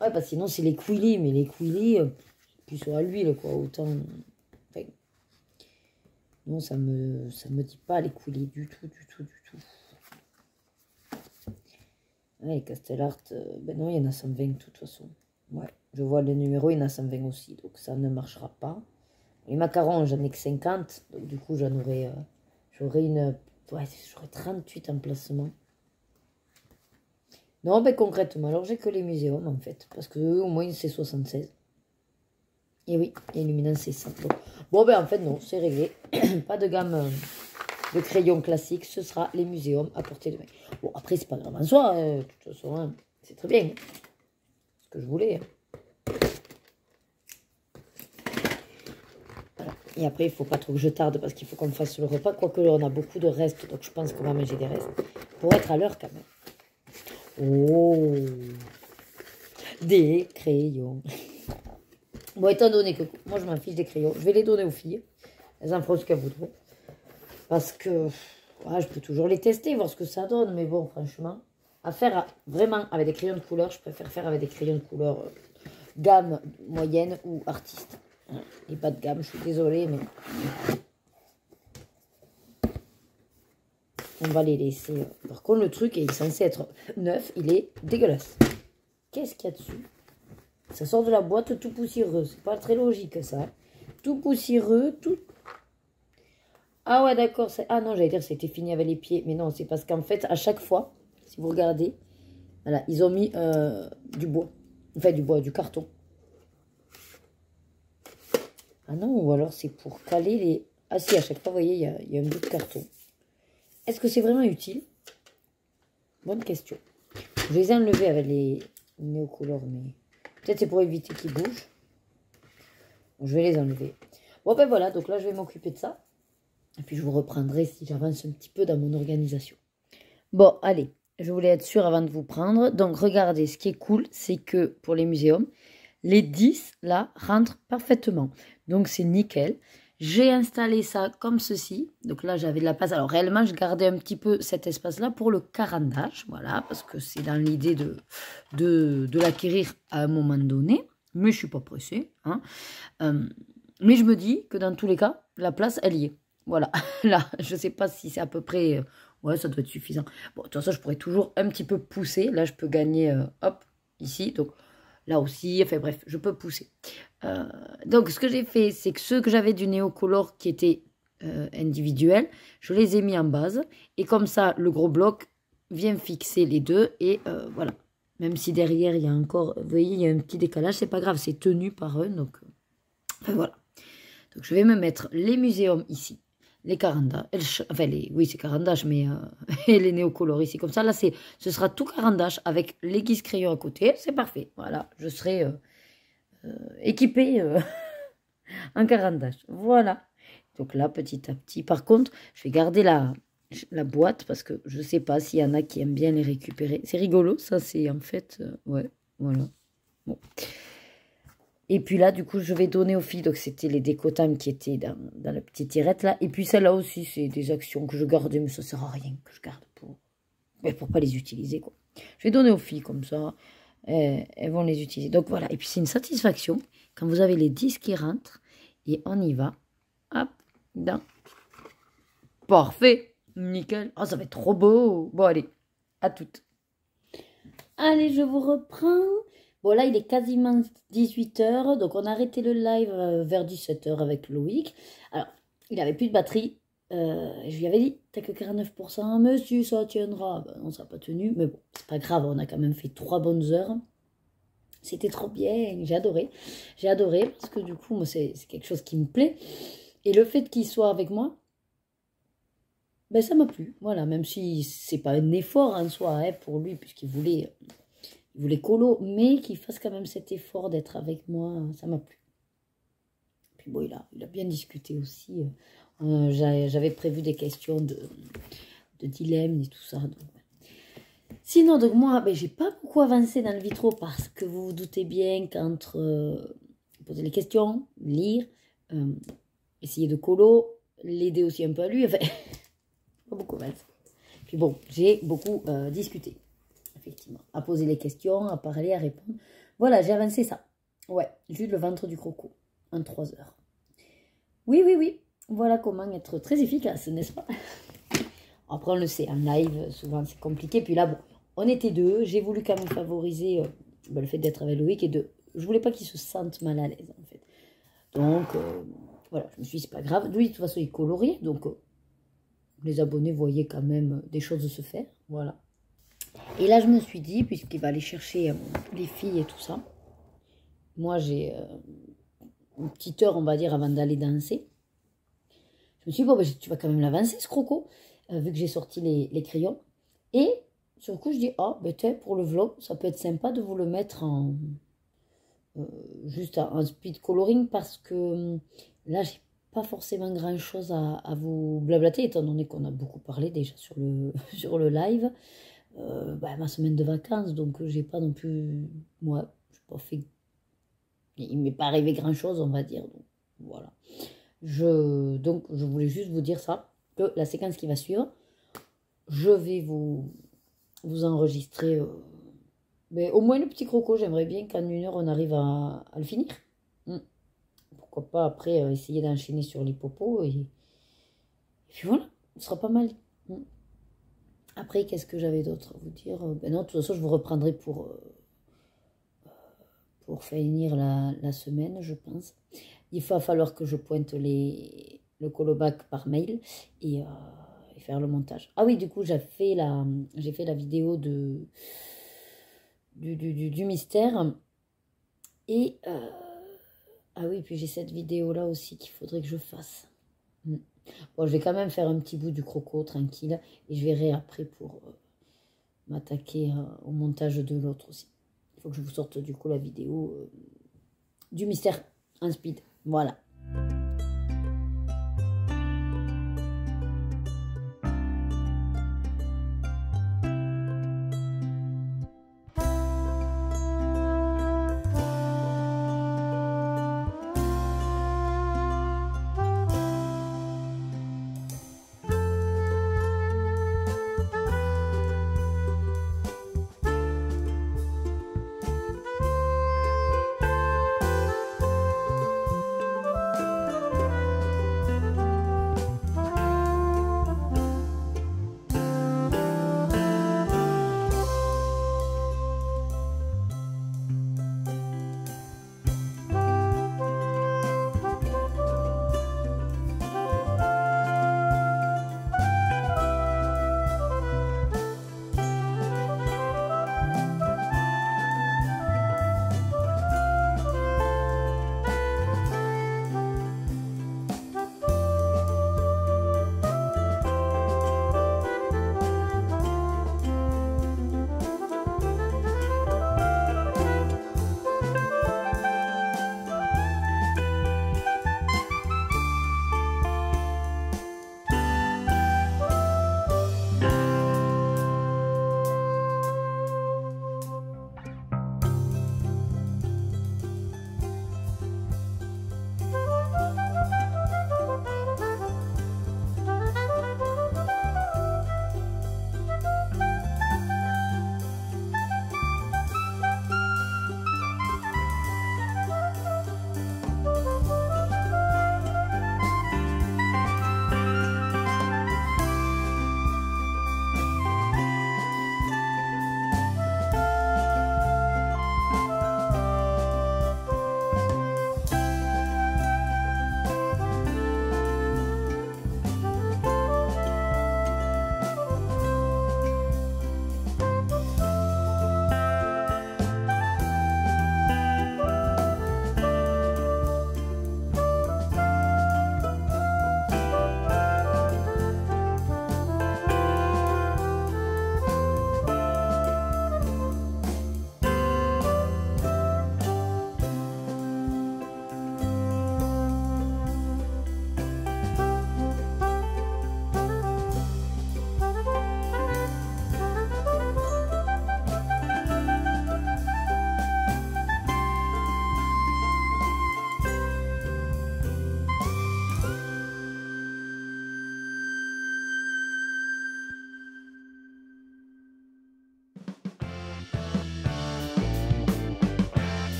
Ouais, parce que sinon, c'est les Quilly. Mais les Quilly, puis sur à l'huile, quoi. Autant... Enfin, non, ça me dit pas les Quilly du tout. Ouais, les Castle Art, ben non, il y en a 120 de toute façon. Ouais, je vois le numéro, il y en a 120 aussi. Donc, ça ne marchera pas. Les macarons, j'en ai que 50. Donc, du coup, j'aurai une... Ouais, j'aurai 38 emplacements. Non, ben concrètement, alors j'ai que les muséums, en fait. Parce que au moins, c'est 76. Et oui, et Luminance, c'est 100. Bon, ben en fait, non, c'est réglé. Pas de gamme de crayons classiques. Ce sera les muséums à portée de main. Bon, après, c'est pas grave en soi. De toute façon, hein, c'est très bien. Ce que je voulais. Voilà. Et après, il faut pas trop que je tarde parce qu'il faut qu'on fasse le repas. Quoique, là, on a beaucoup de restes. Donc, je pense qu'on va manger des restes. Pour être à l'heure, quand même. Oh, des crayons. Bon, étant donné que moi, je m'en fiche des crayons, je vais les donner aux filles. Elles en feront ce qu'elles voudront. Parce que ouais, je peux toujours les tester, voir ce que ça donne. Mais bon, franchement, vraiment avec des crayons de couleur, je préfère faire avec des crayons de couleur gamme moyenne ou artiste. Et pas de gamme, je suis désolée, mais... On va les laisser. Par contre, le truc est censé être neuf. Il est dégueulasse. Qu'est-ce qu'il y a dessus? Ça sort de la boîte tout poussiéreux. C'est pas très logique, ça. Tout poussiéreux, tout... Ah ouais, d'accord. Ah non, j'allais dire que c'était fini avec les pieds. Mais non, c'est parce qu'en fait, à chaque fois, si vous regardez, voilà, ils ont mis du bois. Enfin, du carton. Ah non, ou alors c'est pour caler les... Ah si, à chaque fois, vous voyez, il y a un bout de carton. Est-ce que c'est vraiment utile? Bonne question. Je les ai enlevés avec les néocolores, mais peut-être c'est pour éviter qu'ils bougent. Donc, je vais les enlever. Bon, ben voilà, donc là, je vais m'occuper de ça. Et puis, je vous reprendrai si j'avance un petit peu dans mon organisation. Bon, allez, je voulais être sûre avant de vous prendre. Donc, regardez, ce qui est cool, c'est que pour les muséums, les 10, là, rentrent parfaitement. Donc, c'est nickel. J'ai installé ça comme ceci. Donc là, j'avais de la place. Alors réellement, je gardais un petit peu cet espace-là pour le carandage. Voilà, parce que c'est dans l'idée de l'acquérir à un moment donné. Mais je ne suis pas pressée. Hein. Mais je me dis que dans tous les cas, la place, elle y est. Voilà. Là, je ne sais pas si c'est à peu près... ouais, ça doit être suffisant. Bon, de toute façon, je pourrais toujours un petit peu pousser. Là, je peux gagner, hop, ici. Donc là aussi, enfin bref, je peux pousser. Donc, ce que j'ai fait, c'est que ceux que j'avais du néocolore qui étaient individuels, je les ai mis en base. Et comme ça, le gros bloc vient fixer les deux. Et voilà. Même si derrière, il y a encore... Vous voyez, il y a un petit décalage. C'est pas grave, c'est tenu par eux. Donc, enfin, voilà. Donc, je vais me mettre les muséums ici. Les carandas. Enfin, oui, c'est carandache, mais... et les néocolores ici. Comme ça, là, ce sera tout carandache avec les guises crayons à côté. C'est parfait. Voilà. Je serai... équipé en carandage. Voilà. Donc là, petit à petit. Par contre, je vais garder la boîte parce que je ne sais pas s'il y en a qui aiment bien les récupérer. C'est rigolo, ça, c'est en fait... ouais, voilà. Bon. Et puis là, du coup, je vais donner aux filles. Donc, c'était les décotames qui étaient dans la petite tirette là. Et puis, celle-là aussi, c'est des actions que je gardais, mais ça ne sert à rien que je garde pour pas les utiliser, quoi. Je vais donner aux filles comme ça. Elles vont les utiliser. Donc voilà. Et puis c'est une satisfaction quand vous avez les 10 qui rentrent. Et on y va. Hop. Dans. Parfait. Nickel. Oh, ça va être trop beau. Bon, allez. À toutes. Allez, je vous reprends. Bon, là, il est quasiment 18 h. Donc, on a arrêté le live vers 17 h avec Loïc. Alors, il n'avait plus de batterie. Je lui avais dit, t'as que 49%, mais si ça tiendra. Ben, non, ça n'a pas tenu, mais bon, c'est pas grave, on a quand même fait 3 bonnes heures. C'était trop bien, j'ai adoré. J'ai adoré parce que du coup, moi, c'est quelque chose qui me plaît. Et le fait qu'il soit avec moi, ben ça m'a plu. Voilà, même si c'est pas un effort en soi hein, pour lui, puisqu'il voulait colo, mais qu'il fasse quand même cet effort d'être avec moi, ça m'a plu. Puis bon, il a bien discuté aussi. J'avais prévu des questions de dilemmes et tout ça. Donc. Sinon, donc moi, ben, j'ai pas beaucoup avancé dans le vitro parce que vous vous doutez bien qu'entre poser les questions, lire, essayer de colo, l'aider aussi un peu à lui, enfin, pas beaucoup avancé. Puis bon, j'ai beaucoup discuté, effectivement, à poser les questions, à parler, à répondre. Voilà, j'ai avancé ça. Ouais, juste le ventre du croco, en 3 heures. Oui, oui, oui. Voilà comment être très efficace, n'est-ce pas? Après, on le sait, en live, souvent, c'est compliqué. Puis là, bon, on était deux. J'ai voulu quand même favoriser le fait d'être avec Loïc et je voulais pas qu'il se sente mal à l'aise, en fait. Donc, Voilà, je me suis dit, c'est pas grave. Lui, de toute façon, il colorie, donc les abonnés voyaient quand même des choses se faire. Voilà. Et là, je me suis dit, puisqu'il va aller chercher les filles et tout ça, moi, j'ai une petite heure, on va dire, avant d'aller danser. Je me suis dit, bon, ben, tu vas quand même l'avancer, ce croco, vu que j'ai sorti les crayons. Et sur le coup, je dis, ah, ben, pour le vlog, ça peut être sympa de vous le mettre en juste en speed coloring, parce que là, j'ai pas forcément grand chose à vous blablater, étant donné qu'on a beaucoup parlé déjà sur le, sur le live. Ma semaine de vacances, donc j'ai pas non plus, moi, j'ai pas fait, il m'est pas arrivé grand chose, on va dire, donc voilà. Donc je voulais juste vous dire ça, que la séquence qui va suivre, je vais vous enregistrer mais au moins le petit croco. J'aimerais bien qu'en 1 heure on arrive à le finir. Pourquoi pas après essayer d'enchaîner sur l'hippopot et puis voilà, ce sera pas mal. Après, qu'est-ce que j'avais d'autre à vous dire? Ben non, de toute façon, je vous reprendrai pour finir la semaine, je pense. Il va falloir que je pointe le colobac par mail et faire le montage. Ah oui, du coup, j'ai fait la vidéo du mystère. Et ah oui, puis j'ai cette vidéo-là aussi qu'il faudrait que je fasse. Bon, je vais quand même faire un petit bout du croco, tranquille. Et je verrai après pour m'attaquer au montage de l'autre aussi. Il faut que je vous sorte du coup la vidéo du mystère en speed. Voilà.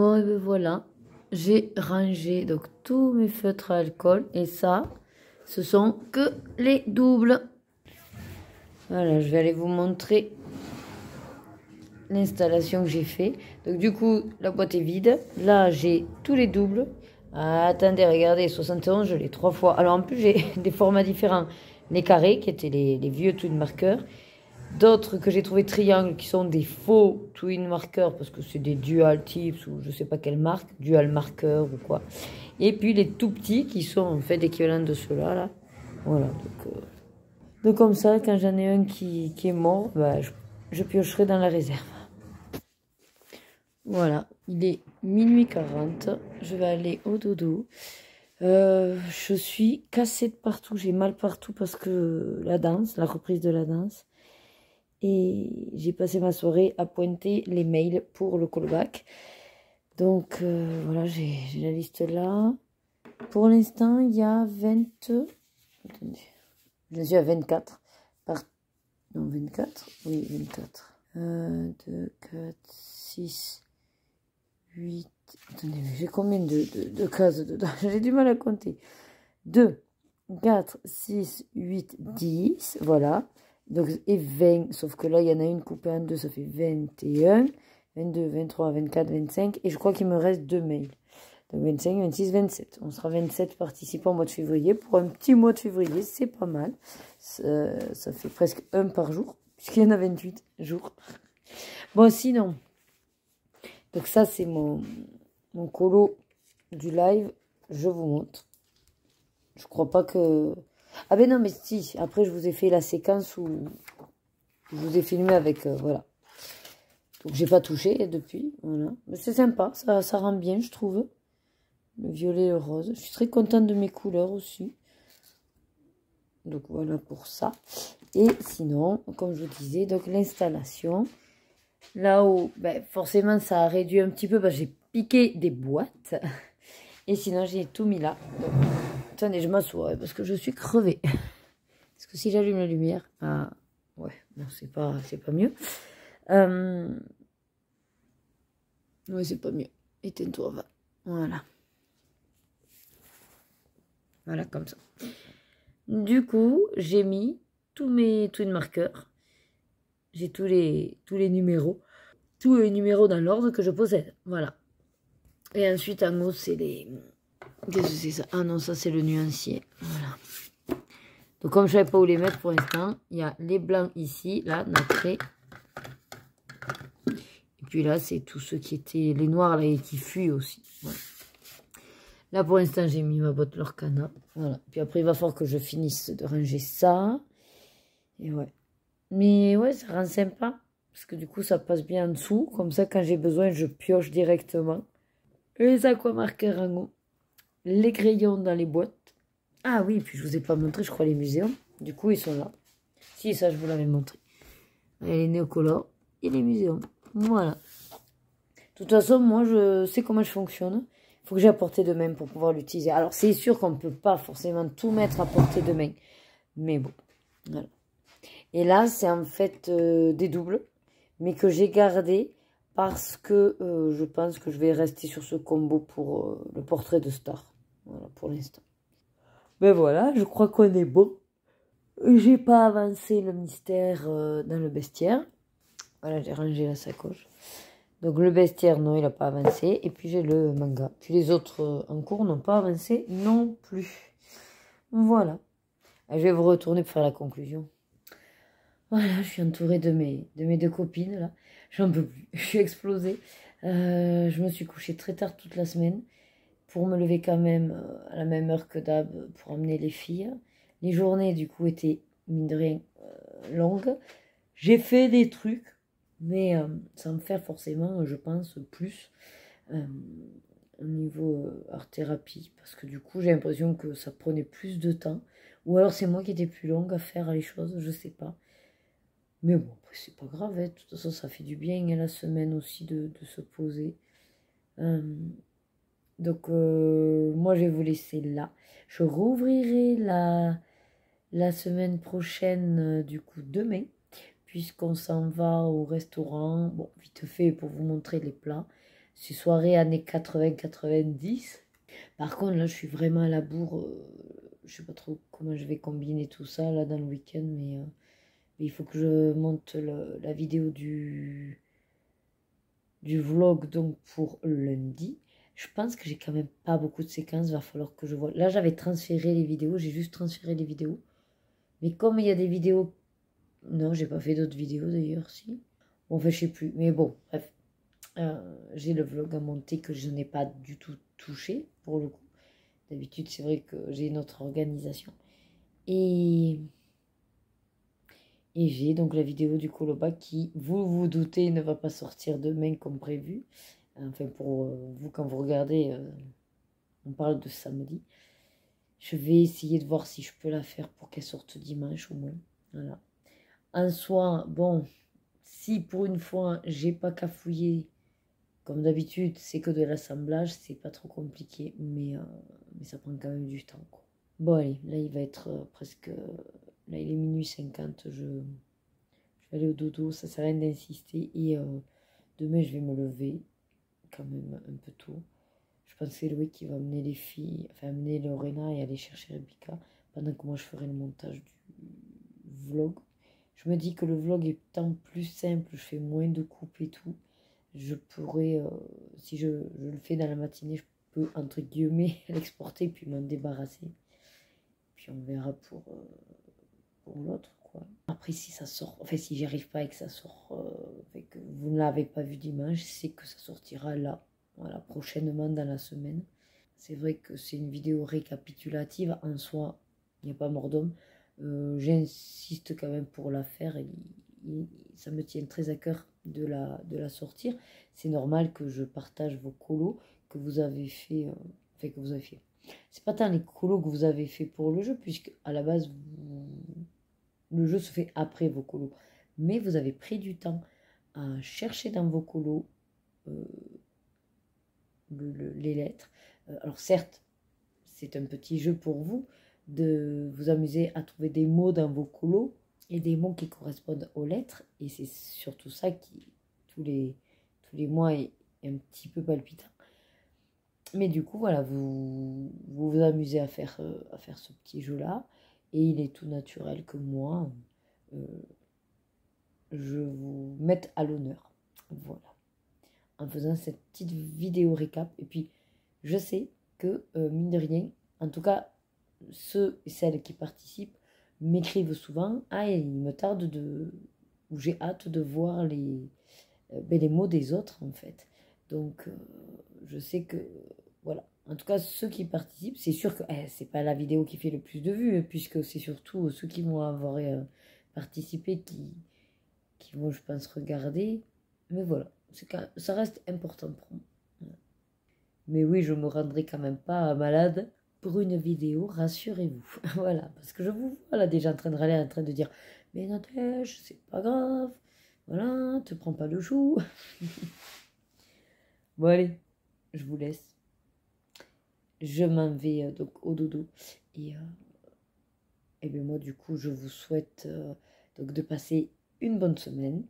Bon, et ben voilà. J'ai rangé donc tous mes feutres à alcool. Et ça, ce sont que les doubles. Voilà, je vais aller vous montrer l'installation que j'ai fait. Donc du coup, la boîte est vide. Là, j'ai tous les doubles. Ah, attendez, regardez, 71, je l'ai 3 fois. Alors en plus, j'ai des formats différents. Les carrés, qui étaient les vieux twin marqueurs. D'autres que j'ai trouvé triangles, qui sont des faux twin marqueurs, parce que c'est des dual tips, ou je sais pas quelle marque, dual marqueur ou quoi. Et puis les tout petits, qui sont en fait équivalents de ceux-là, là. Voilà, donc comme ça, quand j'en ai un qui est mort, bah, je piocherai dans la réserve. Voilà, il est minuit 40, je vais aller au dodo. Je suis cassée de partout, j'ai mal partout parce que la reprise de la danse. Et j'ai passé ma soirée à pointer les mails pour le callback. Donc voilà, j'ai la liste là. Pour l'instant, il y a 20... Attendez, je suis à 24. Non, 24. Oui, 24. 2, 4, 6, 8... Attendez, j'ai combien de cases dedans? J'ai du mal à compter. 2, 4, 6, 8, 10. Voilà. Donc, et 20. Sauf que là, il y en a une coupée en deux. Ça fait 21, 22, 23, 24, 25. Et je crois qu'il me reste 2 mails. Donc 25, 26, 27. On sera 27 participants au mois de février. Pour un petit mois de février, c'est pas mal. Ça fait presque 1 par jour, puisqu'il y en a 28 jours. Bon, sinon, donc ça, c'est mon colo du live. Je vous montre. Je crois pas que... Ah ben non, mais si, après, je vous ai fait la séquence où je vous ai filmé avec... voilà. Donc, j'ai pas touché depuis. Voilà. Mais c'est sympa, ça rend bien, je trouve. Le violet et le rose. Je suis très contente de mes couleurs aussi. Donc voilà pour ça. Et sinon, comme je vous disais, donc l'installation. Là-haut, ben, forcément, ça a réduit un petit peu parce que j'ai piqué des boîtes. Et sinon, j'ai tout mis là. Donc, attendez, je m'assois parce que je suis crevée. Parce que si j'allume la lumière... Ah, ouais, bon, c'est pas mieux. Ouais, c'est pas mieux. Éteins-toi, va. Voilà. Voilà, comme ça. Du coup, j'ai mis tous mes twin marqueurs. J'ai tous les numéros. Tous les numéros dans l'ordre que je possède. Voilà. Et ensuite, en haut, c'est les... Qu'est-ce que c'est ça? Ah non, ça, c'est le nuancier. Voilà. Donc, comme je ne savais pas où les mettre pour l'instant, il y a les blancs ici, là, nacrés. Et puis là, c'est tous ceux qui étaient... Les noirs, là, et qui fuient aussi. Voilà. Là, pour l'instant, j'ai mis ma boîte Lorcana. Voilà. Puis après, il va falloir que je finisse de ranger ça. Et ouais. Mais ouais, ça rend sympa. Parce que du coup, ça passe bien en dessous. Comme ça, quand j'ai besoin, je pioche directement. Les aquamarqueurs en haut. Les crayons dans les boîtes. Ah oui, puis je vous ai pas montré, je crois, les muséums. Du coup, ils sont là. Si, ça, je vous l'avais montré. Les néocolores et les muséums. Voilà. De toute façon, moi, je sais comment je fonctionne. Il faut que j'ai à portée de main pour pouvoir l'utiliser. Alors, c'est sûr qu'on ne peut pas forcément tout mettre à portée de main. Mais bon, voilà. Et là, c'est en fait des doubles. Mais que j'ai gardé parce que je pense que je vais rester sur ce combo pour le portrait de star. Voilà, pour l'instant. Ben voilà, je crois qu'on est bon. J'ai pas avancé le mystère dans le bestiaire. Voilà, j'ai rangé la sacoche. Donc le bestiaire, non, il n'a pas avancé. Et puis j'ai le manga. Puis les autres en cours n'ont pas avancé non plus. Voilà. Je vais vous retourner pour faire la conclusion. Voilà, je suis entourée de mes 2 copines, là. J'en peux plus. Je suis explosée. Je me suis couchée très tard toute la semaine pour me lever quand même à la même heure que d'hab pour emmener les filles. Les journées, du coup, étaient, mine de rien, longues. J'ai fait des trucs, mais sans me faire forcément, je pense, plus au niveau art-thérapie. Parce que du coup, j'ai l'impression que ça prenait plus de temps. Ou alors c'est moi qui étais plus longue à faire les choses, je sais pas. Mais bon, après, c'est pas grave. Hein. De toute façon, ça fait du bien la semaine aussi de se poser. Donc, moi, je vais vous laisser là. Je rouvrirai la semaine prochaine, du coup, demain. Puisqu'on s'en va au restaurant. Bon, vite fait pour vous montrer les plats. ces soirées années 80-90. Par contre, là, je suis vraiment à la bourre. Je sais pas trop comment je vais combiner tout ça, là, dans le week-end. Mais il faut que je monte la vidéo du vlog, donc, pour lundi. Je pense que j'ai quand même pas beaucoup de séquences. Il va falloir que je vois. Là, j'avais transféré les vidéos. J'ai juste transféré les vidéos. Mais comme il y a des vidéos... Non, j'ai pas fait d'autres vidéos, d'ailleurs, si. Bon, enfin, je sais plus. Mais bon, bref. J'ai le vlog à monter que je n'ai pas du tout touché, pour le coup. D'habitude, c'est vrai que j'ai une autre organisation. Et j'ai donc la vidéo du Koloba qui, vous vous doutez, ne va pas sortir demain comme prévu. Enfin, pour vous, quand vous regardez, on parle de samedi. Je vais essayer de voir si je peux la faire pour qu'elle sorte dimanche au moins. Voilà. En soi, bon, si pour une fois, j'ai pas cafouillé, comme d'habitude, c'est que de l'assemblage, c'est pas trop compliqué, mais ça prend quand même du temps, quoi. Bon, allez, là, il va être presque... Là, il est minuit 50, je vais aller au dodo, ça sert à rien d'insister. Et demain, je vais me lever quand même un peu tôt. Je pense que c'est Louis qui va amener les filles, enfin, amener Lorena et aller chercher Rebecca, pendant que moi, je ferai le montage du vlog. Je me dis que le vlog étant plus simple, je fais moins de coupes et tout. Je pourrais, si je le fais dans la matinée, je peux, entre guillemets, l'exporter puis m'en débarrasser. Puis on verra pour l'autre, quoi. Après, si ça sort, enfin, si j'y arrive pas et que ça sort, et que vous ne l'avez pas vu dimanche, c'est que ça sortira là, voilà, prochainement dans la semaine. C'est vrai que c'est une vidéo récapitulative, en soi, il n'y a pas mort d'homme. J'insiste quand même pour la faire, et ça me tient très à cœur de la sortir. C'est normal que je partage vos colos que vous avez fait, enfin que vous avez fait. C'est pas tant les colos que vous avez fait pour le jeu, puisque à la base le jeu se fait après vos colos, mais vous avez pris du temps à chercher dans vos colos les lettres. Alors certes, c'est un petit jeu pour vous de vous amuser à trouver des mots dans vos colos et des mots qui correspondent aux lettres, et c'est surtout ça qui tous les mois est un petit peu palpitant. Mais du coup, voilà, vous amusez à faire ce petit jeu-là, et il est tout naturel que moi, je vous mette à l'honneur. Voilà. En faisant cette petite vidéo récap. Et puis, je sais que, mine de rien, en tout cas, ceux et celles qui participent m'écrivent souvent. Ah, il me tarde ou j'ai hâte de voir les mots des autres, en fait. Donc, je sais que, voilà. En tout cas, ceux qui participent, c'est sûr que c'est pas la vidéo qui fait le plus de vues, puisque c'est surtout ceux qui vont avoir participé qui vont, je pense, regarder. Mais voilà, ça reste important pour moi. Voilà. Mais oui, je me rendrai quand même pas malade pour une vidéo, rassurez-vous. Voilà, parce que je vous vois là déjà en train de râler, en train de dire « Mais Nadège, c'est pas grave, voilà, te prends pas le chou. » Bon allez, je vous laisse. Je m'en vais donc au dodo. Et bien moi du coup, je vous souhaite donc de passer une bonne semaine,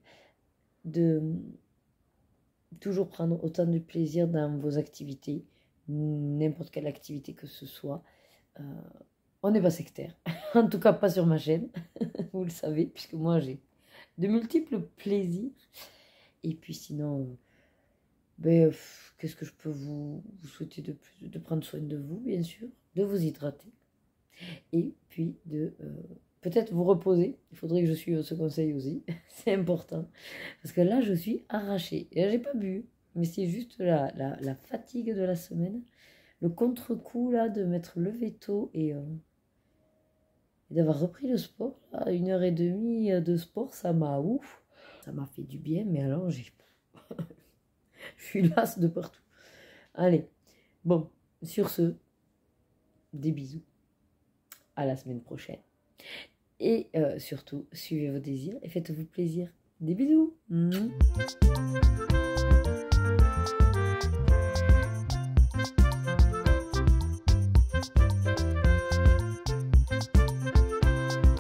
de toujours prendre autant de plaisir dans vos activités, n'importe quelle activité que ce soit. On n'est pas sectaire, en tout cas pas sur ma chaîne, vous le savez, puisque moi j'ai de multiples plaisirs. Et puis sinon, qu'est-ce que je peux vous souhaiter de plus? De prendre soin de vous, bien sûr, de vous hydrater, et puis de peut-être vous reposer. Il faudrait que je suive ce conseil aussi, c'est important, parce que là je suis arrachée, et là j'ai pas bu, mais c'est juste la fatigue de la semaine, le contre-coup là de m'être levé tôt et d'avoir repris le sport, là, 1h30 de sport, ça m'a fait du bien, mais alors je suis lasse de partout. Allez, bon, sur ce, des bisous, à la semaine prochaine, et surtout, suivez vos désirs et faites-vous plaisir. Des bisous.